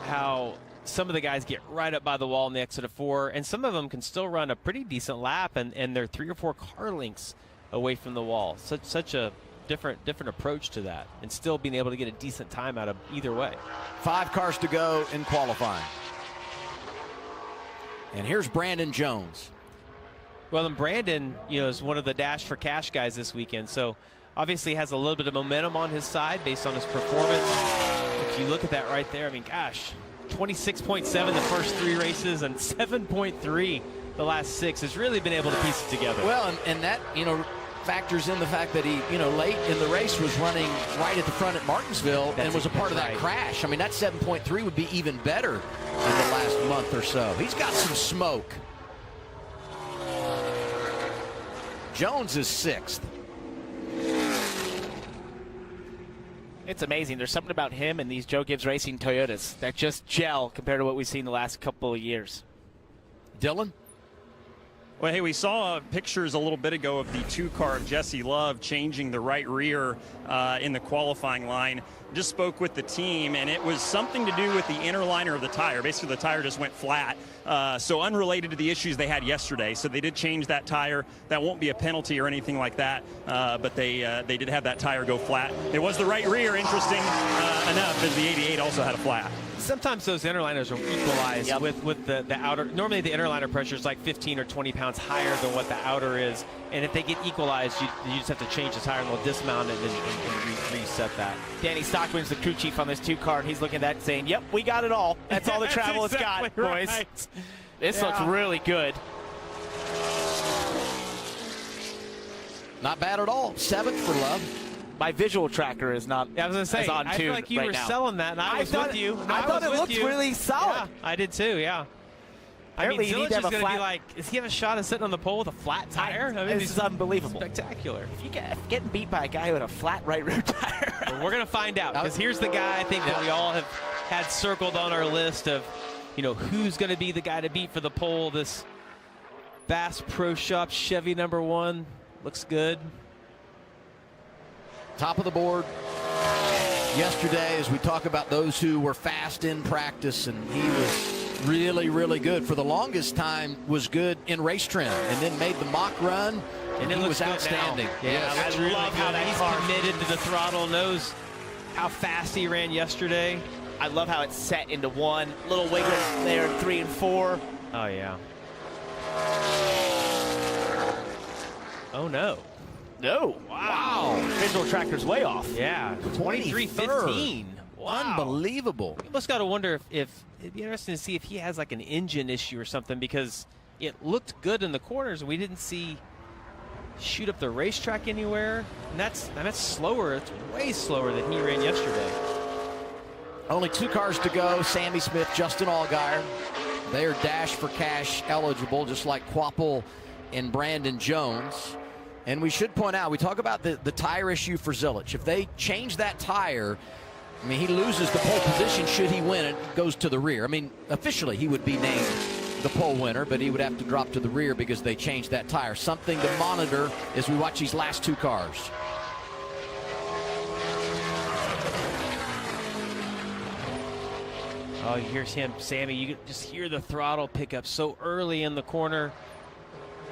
S3: how some of the guys get right up by the wall in the exit of 4, and some of them can still run a pretty decent lap, and they're 3 or 4 car lengths away from the wall. Such a different approach to that, and still being able to get a decent time out of either way.
S1: 5 cars to go in qualifying. And here's Brandon Jones.
S3: Well, and Brandon, is one of the Dash for Cash guys this weekend, so obviously has a little bit of momentum on his side based on his performance. If you look at that right there, I mean, gosh, 26.7 the first 3 races and 7.3 the last 6. Has really been able to piece it together.
S1: Well, and that, factors in the fact that he, late in the race was running right at the front at Martinsville and was a part of that crash. I mean, that 7.3 would be even better in the last month or so. He's got some smoke. Jones is 6th.
S2: It's amazing. There's something about him and these Joe Gibbs Racing Toyotas that just gel compared to what we've seen the last couple of years.
S1: Dylan?
S4: Well, hey, we saw pictures a little bit ago of the 2-car of Jesse Love changing the right rear in the qualifying line. Just spoke with the team, and it was something to do with the inner liner of the tire. Basically, the tire just went flat, so unrelated to the issues they had yesterday. So they did change that tire. That won't be a penalty or anything like that, but they did have that tire go flat. It was the right rear, interesting enough, as the 88 also had a flat.
S3: Sometimes those inner liners are equalized with the outer. Normally the inner liner pressure is like 15 or 20 pounds higher than what the outer is. And if they get equalized, you just have to change the tire and they'll dismount it and reset that.
S2: Danny Stockman's the crew chief on this 2-car, and he's looking at that saying, yep, we got it all. That's all the travel it's got, boys.
S3: Right.
S2: This looks really good.
S1: Not bad at all. 7th for Love.
S2: My visual tracker is not.
S3: Yeah, I was going to say,
S2: on
S3: I feel like you were selling that, and I was with you.
S2: I thought it looked really solid.
S3: Yeah, I did too, yeah.
S2: Apparently you need to have a
S3: going to
S2: flat.
S3: be like, is he have a shot of sitting on the pole with a flat tire?
S2: This is unbelievable.
S3: Spectacular.
S2: If you getting beat by a guy with a flat right rear tire.
S3: Well, we're going to find out, because here's the guy I think that we all have had circled on our list of you know, who's going to be the guy to beat for the pole. This Bass Pro Shop Chevy #1 looks good.
S1: Top of the board yesterday as we talk about those who were fast in practice, and he was really, really good. For the longest time was good in race trim, and then made the mock run, and he was outstanding.
S3: Yeah,
S1: yes.
S3: I love how that he's committed to the throttle, knows how fast he ran yesterday.
S2: I love how it's set into one. Little wiggle there, 3 and 4.
S3: Oh, yeah. Oh, no.
S2: No. Wow. Visual tracker's way off.
S3: Yeah. 23.15. Wow.
S1: Unbelievable.
S3: You almost got to wonder if it'd be interesting to see if he has like an engine issue or something, because it looked good in the corners and we didn't see shoot up the racetrack anywhere. And that's slower. It's way slower than he ran yesterday.
S1: Only 2 cars to go. Sammy Smith, Justin Allgaier. They are Dash for Cash eligible, just like Quapple and Brandon Jones. And we should point out, we talk about the tire issue for Zilich. If they change that tire, I mean, he loses the pole position should he win it, goes to the rear. I mean, officially he would be named the pole winner, but he would have to drop to the rear because they changed that tire. Something to monitor as we watch these last 2 cars.
S3: Oh, here's him, Sammy. You can just hear the throttle pick up so early in the corner.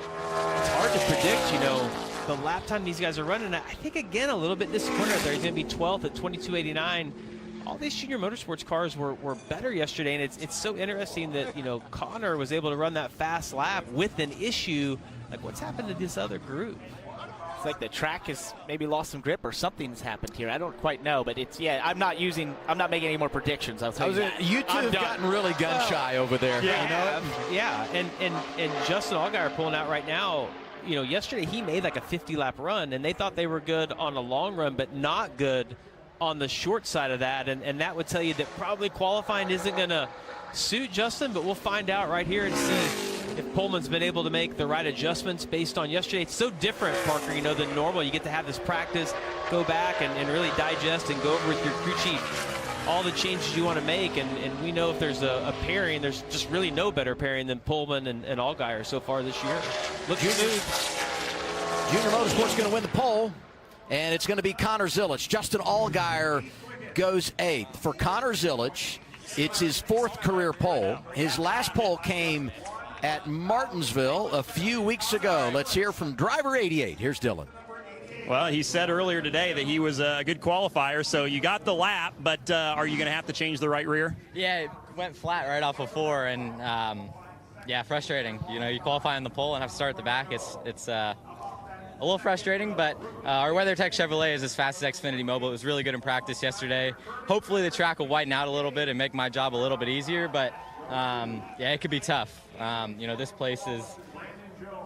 S3: It's hard to predict, you know, the lap time these guys are running. I think, again, a little bit disappointed there. He's going to be 12th at 22.89. All these junior motorsports cars were better yesterday, and it's so interesting that, you know, Connor was able to run that fast lap with an issue. Like, what's happened to this other group?
S2: It's like the track has maybe lost some grip or something's happened here. I don't quite know, but it's, yeah, I'm not making any more predictions. I'll tell you that.
S1: You two have gotten really gun shy over there.
S3: Yeah,
S1: you know?
S3: Yeah, and Justin Allgaier pulling out right now. You know, yesterday he made like a 50-lap run, and they thought they were good on a long run, but not good on the short side of that. And that would tell you that probably qualifying isn't going to suit Justin, but we'll find out right here and see if Pullman's been able to make the right adjustments based on yesterday. It's so different, Parker, you know, than normal. You get to have this practice, go back and really digest and go over with your crew chief all the changes you want to make. And we know if there's a pairing, there's just really no better pairing than Pullman and Allgaier so far this year. Looks smooth.
S1: Junior Motorsport's going to win the pole, and it's going to be Connor Zilich. Justin Allgaier goes 8th. For Connor Zilich, it's his 4th career pole. His last pole came at Martinsville a few weeks ago. Let's hear from driver 88. Here's Dylan.
S4: Well, he said earlier today that he was a good qualifier, so you got the lap, but are you going to have to change the right rear?
S11: Yeah, it went flat right off of 4, and yeah, frustrating. You know, you qualify on the pole and have to start at the back. It's a little frustrating, but our WeatherTech Chevrolet is as fast as XFINITY Mobile. It was really good in practice yesterday. Hopefully the track will widen out a little bit and make my job a little bit easier, but yeah, it could be tough. You know, this place is,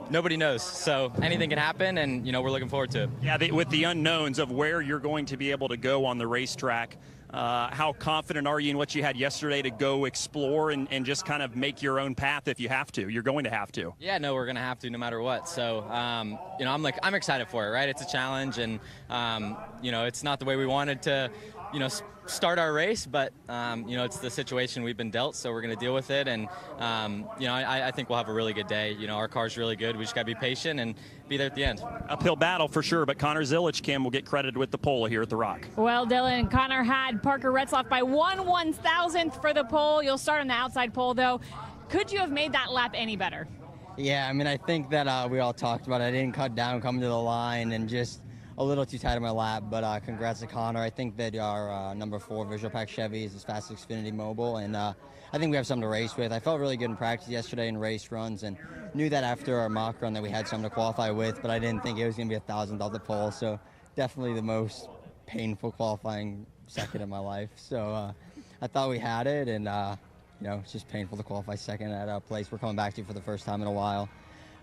S11: nobody knows, so anything can happen, and, you know, we're looking forward to it.
S4: Yeah, with the unknowns of where you're going to be able to go on the racetrack, how confident are you in what you had yesterday to go explore and just kind of make your own path if you have to? You're going to have to.
S11: Yeah, no, we're going to have to no matter what. So, you know, I'm excited for it, right? It's a challenge, and, you know, it's not the way we wanted to, you know, start our race, but, you know, it's the situation we've been dealt, so we're going to deal with it. And, you know, I think we'll have a really good day. You know, our car's really good. We just got to be patient and be there at the end. Uphill battle for sure, but Connor Zilich, Kim, will get credited with the pole here at the Rock.
S6: Well, Dylan, Connor had Parker Retzlaff by 1/1000th for the pole. You'll start on the outside pole, though. Could you have made that lap any better?
S12: Yeah, I mean, I think that we all talked about it. I didn't cut down coming to the line and just a little too tight on my lap, but congrats to Connor. I think that our number 4 Visual Pack Chevy is as fast as XFINITY Mobile, and I think we have something to race with. I felt really good in practice yesterday in race runs, and knew that after our mock run that we had something to qualify with, but I didn't think it was going to be 1,000th off the pole, so definitely the most painful qualifying second of my life. So I thought we had it, and you know, it's just painful to qualify second at a place we're coming back to for the first time in a while.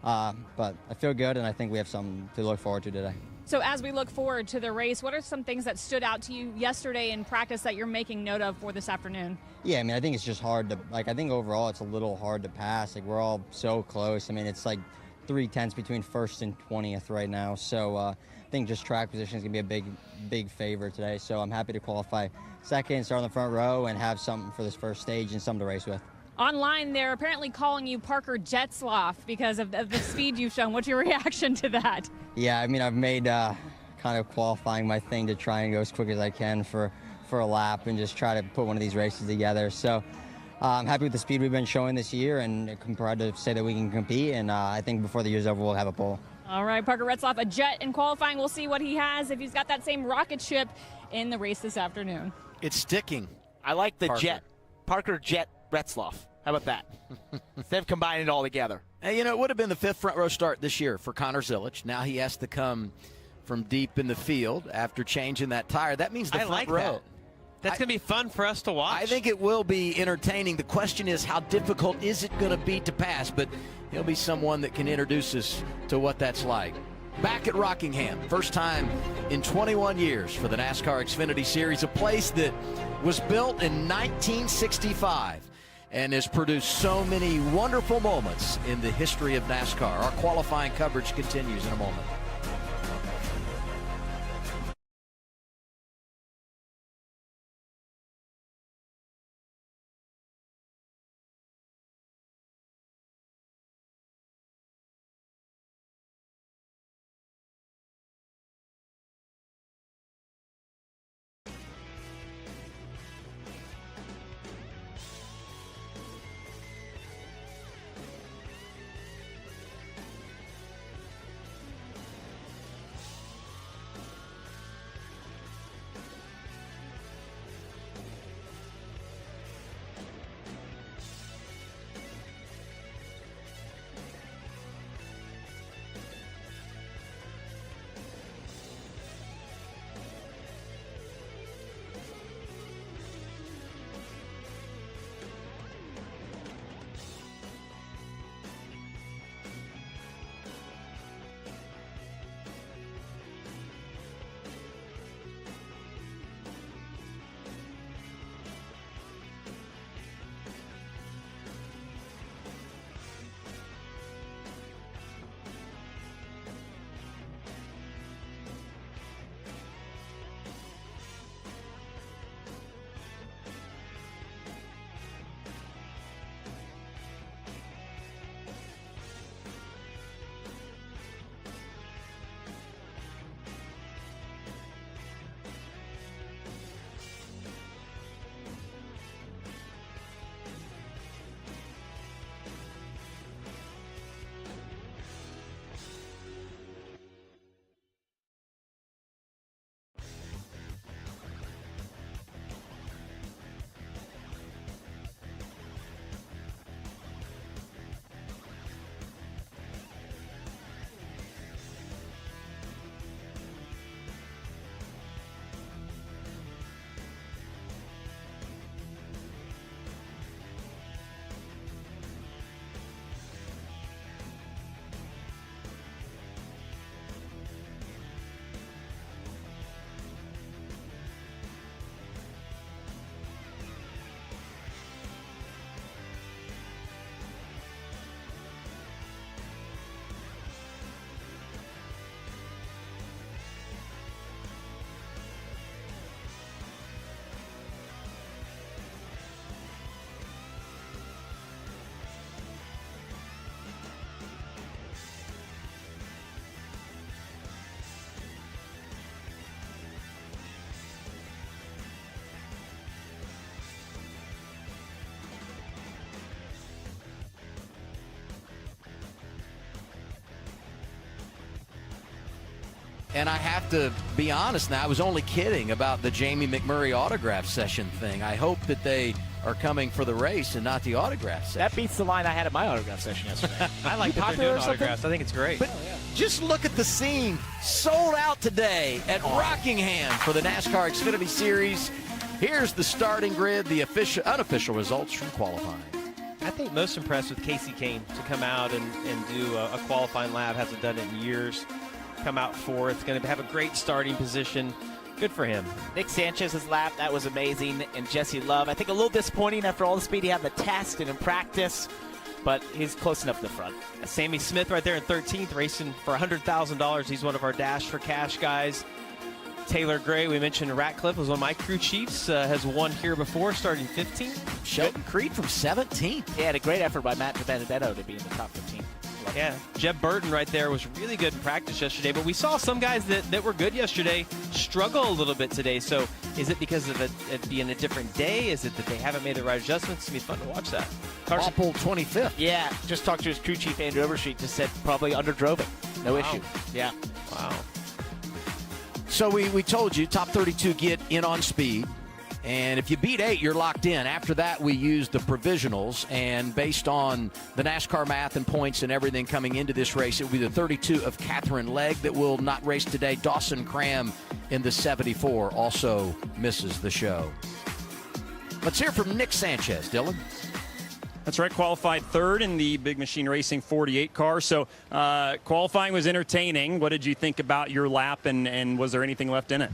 S12: But I feel good, and I think we have something to look forward to today.
S6: So as we look forward to the race, what are some things that stood out to you yesterday in practice that you're making note of for this afternoon?
S12: Yeah, I mean, I think it's just hard to, like, I think overall it's a little hard to pass. Like, we're all so close. I mean, it's like 3/10 between 1st and 20th right now. So I think just track position is going to be a big favor today. So I'm happy to qualify second, start on the front row, and have something for this first stage and something to race with.
S6: Online, they're apparently calling you Parker Jetzloff because of the speed you've shown. What's your reaction to that?
S12: Yeah, I mean, I've made kind of qualifying my thing to try and go as quick as I can for a lap and just try to put one of these races together. So I'm happy with the speed we've been showing this year, and I'm proud to say that we can compete, and I think before the year's over, we'll have a pole.
S6: All right, Parker Jetzloff, a jet in qualifying. We'll see what he has, if he's got that same rocket ship in the race this afternoon.
S1: It's sticking.
S2: I like the
S1: Parker.
S2: jet. Parker Jet Retzloff. How about that? Instead of combining it all together.
S1: Hey, you know, it would have been the 5th front row start this year for Connor Zilic. Now he has to come from deep in the field after changing that tire. That means the front
S3: like
S1: row.
S3: that. That's going to be fun for us to watch.
S1: I think it will be entertaining. The question is, how difficult is it going to be to pass? But he'll be someone that can introduce us to what that's like. Back at Rockingham, first time in 21 years for the NASCAR Xfinity Series, a place that was built in 1965 and has produced so many wonderful moments in the history of NASCAR. Our qualifying coverage continues in a moment. And I have to be honest now, I was only kidding about the Jamie McMurray autograph session thing. I hope that they are coming for the race and not the autograph session.
S2: That beats the line I had at my autograph session yesterday.
S3: I like that they're doing autographs. I think it's great.
S1: But just look at the scene. Sold out today at Rockingham for the NASCAR Xfinity Series. Here's the starting grid, the unofficial results from qualifying.
S3: I think most impressed with Casey Kane to come out and do a qualifying lap. Hasn't done it in years. Come out fourth. Going to have a great starting position. Good for him.
S2: Nick Sanchez's lap, that was amazing. And Jesse Love, I think a little disappointing after all the speed he had in the test and in practice, but he's close enough to the front.
S3: Sammy Smith right there in 13th, racing for $100,000. He's one of our Dash for Cash guys. Taylor Gray, we mentioned Ratcliffe was one of my crew chiefs, has won here before, starting 15th.
S1: Sheldon Creed from 17th.
S2: He had a great effort by Matt Benedetto to be in the top 15.
S3: Yeah, Jeb Burton right there was really good in practice yesterday, but we saw some guys that were good yesterday struggle a little bit today. So is it because of it being a different day? Is it that they haven't made the right adjustments? It's going to be fun to watch that.
S2: Carson
S1: Walpole 25th.
S2: Yeah, just talked to his crew chief, Andrew Overstreet, just said probably underdrove it. No issue. Yeah.
S3: Wow.
S1: So we told you, top 32 get in on speed. And if you beat 8, you're locked in. After that, we used the provisionals. And based on the NASCAR math and points and everything coming into this race, it will be the 32 of Catherine Legg that will not race today. Dawson Cram in the 74 also misses the show. Let's hear from Nick Sanchez. Dylan?
S4: That's right, qualified third in the Big Machine Racing 48 car. So qualifying was entertaining. What did you think about your lap, and was there anything left in it?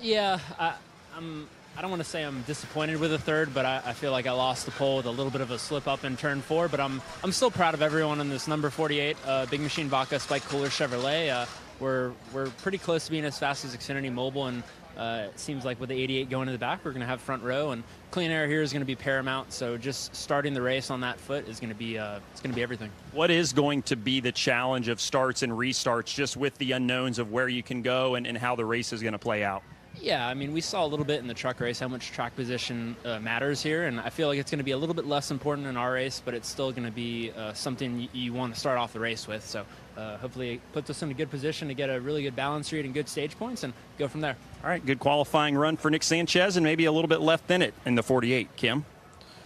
S7: Yeah, I don't want to say I'm disappointed with the third, but I feel like I lost the pole with a little bit of a slip up in turn 4. But I'm still proud of everyone in this number 48 Big Machine Vaca Spike Cooler Chevrolet. We're pretty close to being as fast as Xfinity Mobile, and it seems like with the 88 going to the back, we're going to have front row, and clean air here is going to be paramount. So just starting the race on that foot is going to be it's going to be everything. What
S4: is going to be the challenge of starts and restarts, just with the unknowns of where you can go and how the race is going to play out?
S7: Yeah, I mean, we saw a little bit in the truck race how much track position matters here, and I feel like it's going to be a little bit less important in our race, but it's still going to be something you want to start off the race with. So hopefully it puts us in a good position to get a really good balance read and good stage points and go from there.
S4: All right, good qualifying run for Nick Sanchez, and maybe a little bit left in it in the 48. Kim?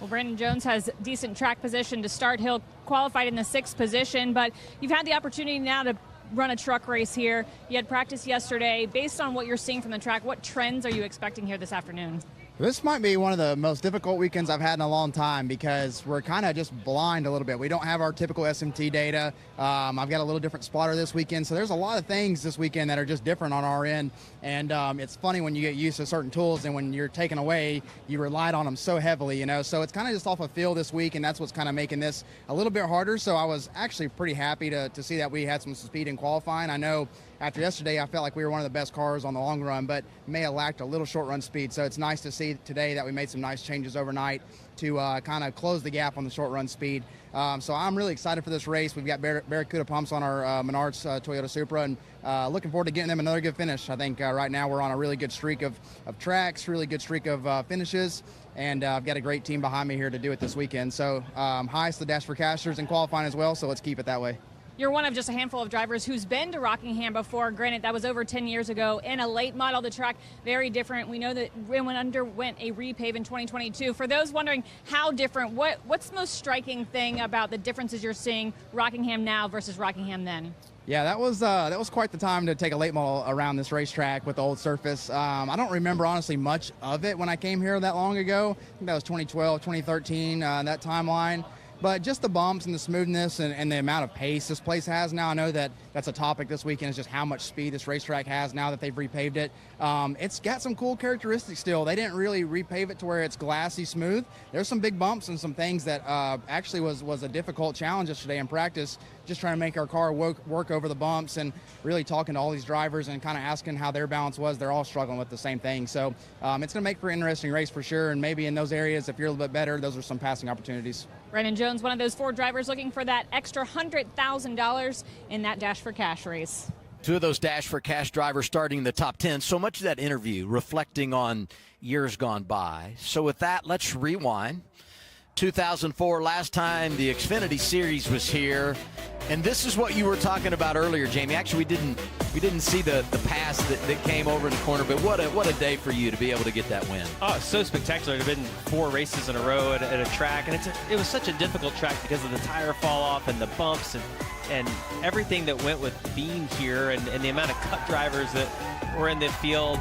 S6: Well, Brandon Jones has decent track position to start. He'll qualified in the 6th position, but you've had the opportunity now to run a truck race here. You had practice yesterday. Based on what you're seeing from the track, what trends are you expecting here this afternoon?
S13: This might be one of the most difficult weekends I've had in a long time because we're kind of just blind a little bit. We don't have our typical SMT data. I've got a little different spotter this weekend, so there's a lot of things this weekend that are just different on our end. And it's funny when you get used to certain tools, and when you're taken away, you relied on them so heavily, you know. So it's kind of just off a feel this week, and that's what's kind of making this a little bit harder. So I was actually pretty happy to see that we had some speed in qualifying. I know after yesterday, I felt like we were one of the best cars on the long run, but may have lacked a little short run speed. So it's nice to see today that we made some nice changes overnight to kind of close the gap on the short run speed. So I'm really excited for this race. We've got Barracuda pumps on our Menards Toyota Supra, and looking forward to getting them another good finish. I think right now we're on a really good streak of tracks, really good streak of finishes, and I've got a great team behind me here to do it this weekend. So highest the Dash for Cashers in qualifying as well, so let's keep it that way.
S6: You're one of just a handful of drivers who's been to Rockingham before. Granted, that was over 10 years ago in a late model. The track, very different. We know that it underwent a repave in 2022. For those wondering how different, what's the most striking thing about the differences you're seeing Rockingham now versus Rockingham then?
S13: Yeah, that was quite the time to take a late model around this racetrack with the old surface. I don't remember, honestly, much of it when I came here that long ago. I think that was 2012, 2013, that timeline. But just the bumps and the smoothness and the amount of pace this place has now. I know that that's a topic this weekend, is just how much speed this racetrack has now that they've repaved it. It's got some cool characteristics still. They didn't really repave it to where it's glassy smooth. There's some big bumps and some things that actually was a difficult challenge yesterday in practice, just trying to make our car work over the bumps, and really talking to all these drivers and kind of asking how their balance was. They're all struggling with the same thing. So it's going to make for an interesting race for sure, and maybe in those areas, if you're a little bit better, those are some passing opportunities.
S6: Brandon Jones, one of those 4 drivers looking for that extra $100,000 in that Dash for Cash race.
S1: 2 of those Dash for Cash drivers starting in the top 10. So much of that interview reflecting on years gone by. So with that, let's rewind. 2004, last time the Xfinity Series was here, and this is what you were talking about earlier, Jamie. Actually, we didn't see the pass that came over in the corner, but what a day for you to be able to get that win.
S3: Oh, it's so spectacular. There have been 4 races in a row at a track, and it was such a difficult track because of the tire fall off and the bumps and everything that went with being here, and the amount of cut drivers that were in the field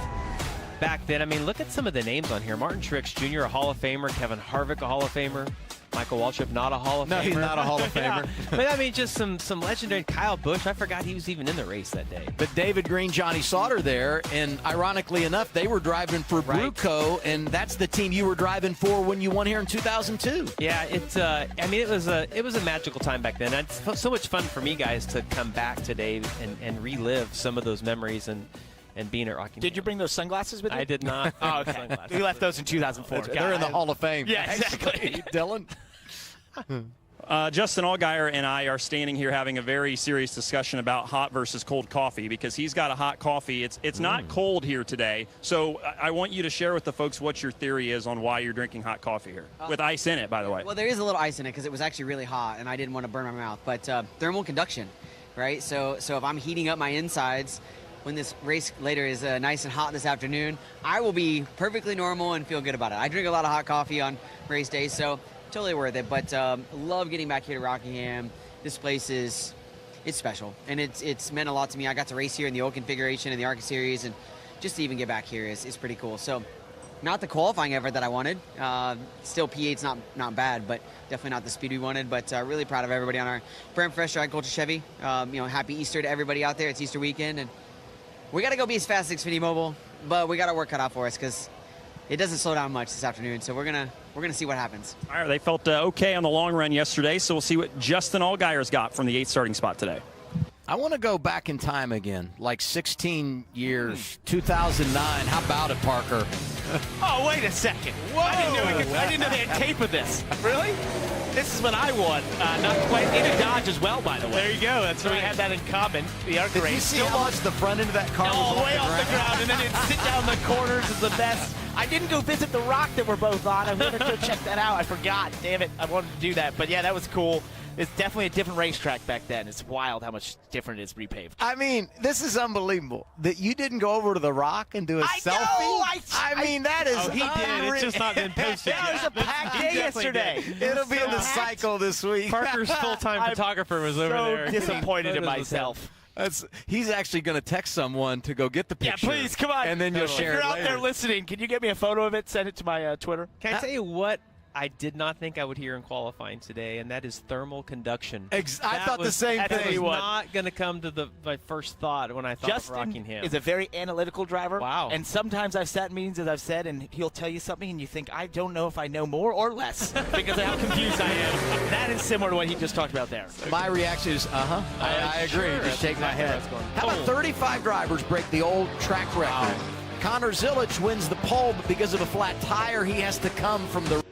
S3: back then. I mean, look at some of the names on here. Martin Truex Jr., a Hall of Famer. Kevin Harvick, a Hall of Famer. Michael Waltrip, not a Hall of Famer.
S1: No, he's not a Hall of Famer.
S3: Yeah. But I mean, just some legendary. Kyle Busch, I forgot he was even in the race that day.
S1: But David Green, Johnny Sauter there, and ironically enough, they were driving for Bruco, and that's the team you were driving for when you won here in 2002.
S3: Yeah, I mean, it was a magical time back then. It's so much fun for me, guys, to come back today and relive some of those memories. And and being at Rockingham.
S2: Did you bring those sunglasses with you?
S3: I did not.
S2: Oh, okay. We left those in 2004.
S1: They're in the Hall of Fame.
S2: Yeah, exactly.
S1: Dylan?
S4: Justin Allgaier and I are standing here having a very serious discussion about hot versus cold coffee because he's got a hot coffee. It's not cold here today, so I want you to share with the folks what your theory is on why you're drinking hot coffee here, with ice in it, by the way.
S14: Well, there is a little ice in it because it was actually really hot, and I didn't want to burn my mouth. But thermal conduction, right? So if I'm heating up my insides when this race later is nice and hot this afternoon, I will be perfectly normal and feel good about it. I drink a lot of hot coffee on race days, so totally worth it. But love getting back here to Rockingham. This place it's special, and it's meant a lot to me. I got to race here in the old configuration in the ARCA series, and just to even get back here is pretty cool. So not the qualifying effort that I wanted. Still P8's not bad, but definitely not the speed we wanted. But really proud of everybody on our Brand Fresh Drag Culture Chevy. Happy Easter to everybody out there. It's Easter weekend, and we got to go be as fast as Xfinity Mobile, but we got our work cut out for us because it doesn't slow down much this afternoon. So we're gonna see what happens.
S4: All right, they felt okay on the long run yesterday, so we'll see what Justin Allgaier's got from the 8th starting spot today.
S1: I want to go back in time again, like 16 years, 2009. How about it, Parker?
S2: Oh, wait a second. Whoa. I didn't know they had tape of this. Really? This is when I won. Not quite in a Dodge as well, by the way. There you go. That's right. We had that in common. The ARCA
S1: Did
S2: race.
S1: you see how much the front end of that car was
S2: all the way off the ground, and then it'd sit down the corners is the best. I didn't go visit the rock that we're both on. I wanted to go check that out. I forgot. Damn it. I wanted to do that. But, yeah, that was cool. It's definitely a different racetrack back then. It's wild how much different it is repaved.
S1: I mean, this is unbelievable that you didn't go over to the Rock and do a selfie. I mean, that is
S3: he did. It's just not been posted
S2: That was a packed day yesterday.
S1: It'll be in the cycle this week.
S3: Parker's full-time photographer was over there.
S2: So disappointed in myself.
S1: He's actually going to text someone to go get the picture.
S2: Yeah, please, come on.
S1: And then you'll share it
S2: If you're out
S1: later.
S2: there listening, can you get me a photo of it? Send it to my Twitter.
S3: Can I tell you what I did not think I would hear in qualifying today, and that is thermal conduction.
S1: I thought the same thing.
S3: That was not going to come to my first thought when I thought
S2: Justin
S3: of Rockingham.
S2: is a very analytical driver.
S3: Wow.
S2: And sometimes I've sat in meetings, as I've said, and he'll tell you something, and you think, I don't know if I know more or less because of how confused I am. That is similar to what he just talked about there.
S1: My reaction is, I agree.
S3: Sure.
S1: Just shake my head. How about
S3: Cool.
S1: 35 drivers break the old track record? Connor Zilic wins the pole, but because of a flat tire, he has to come from the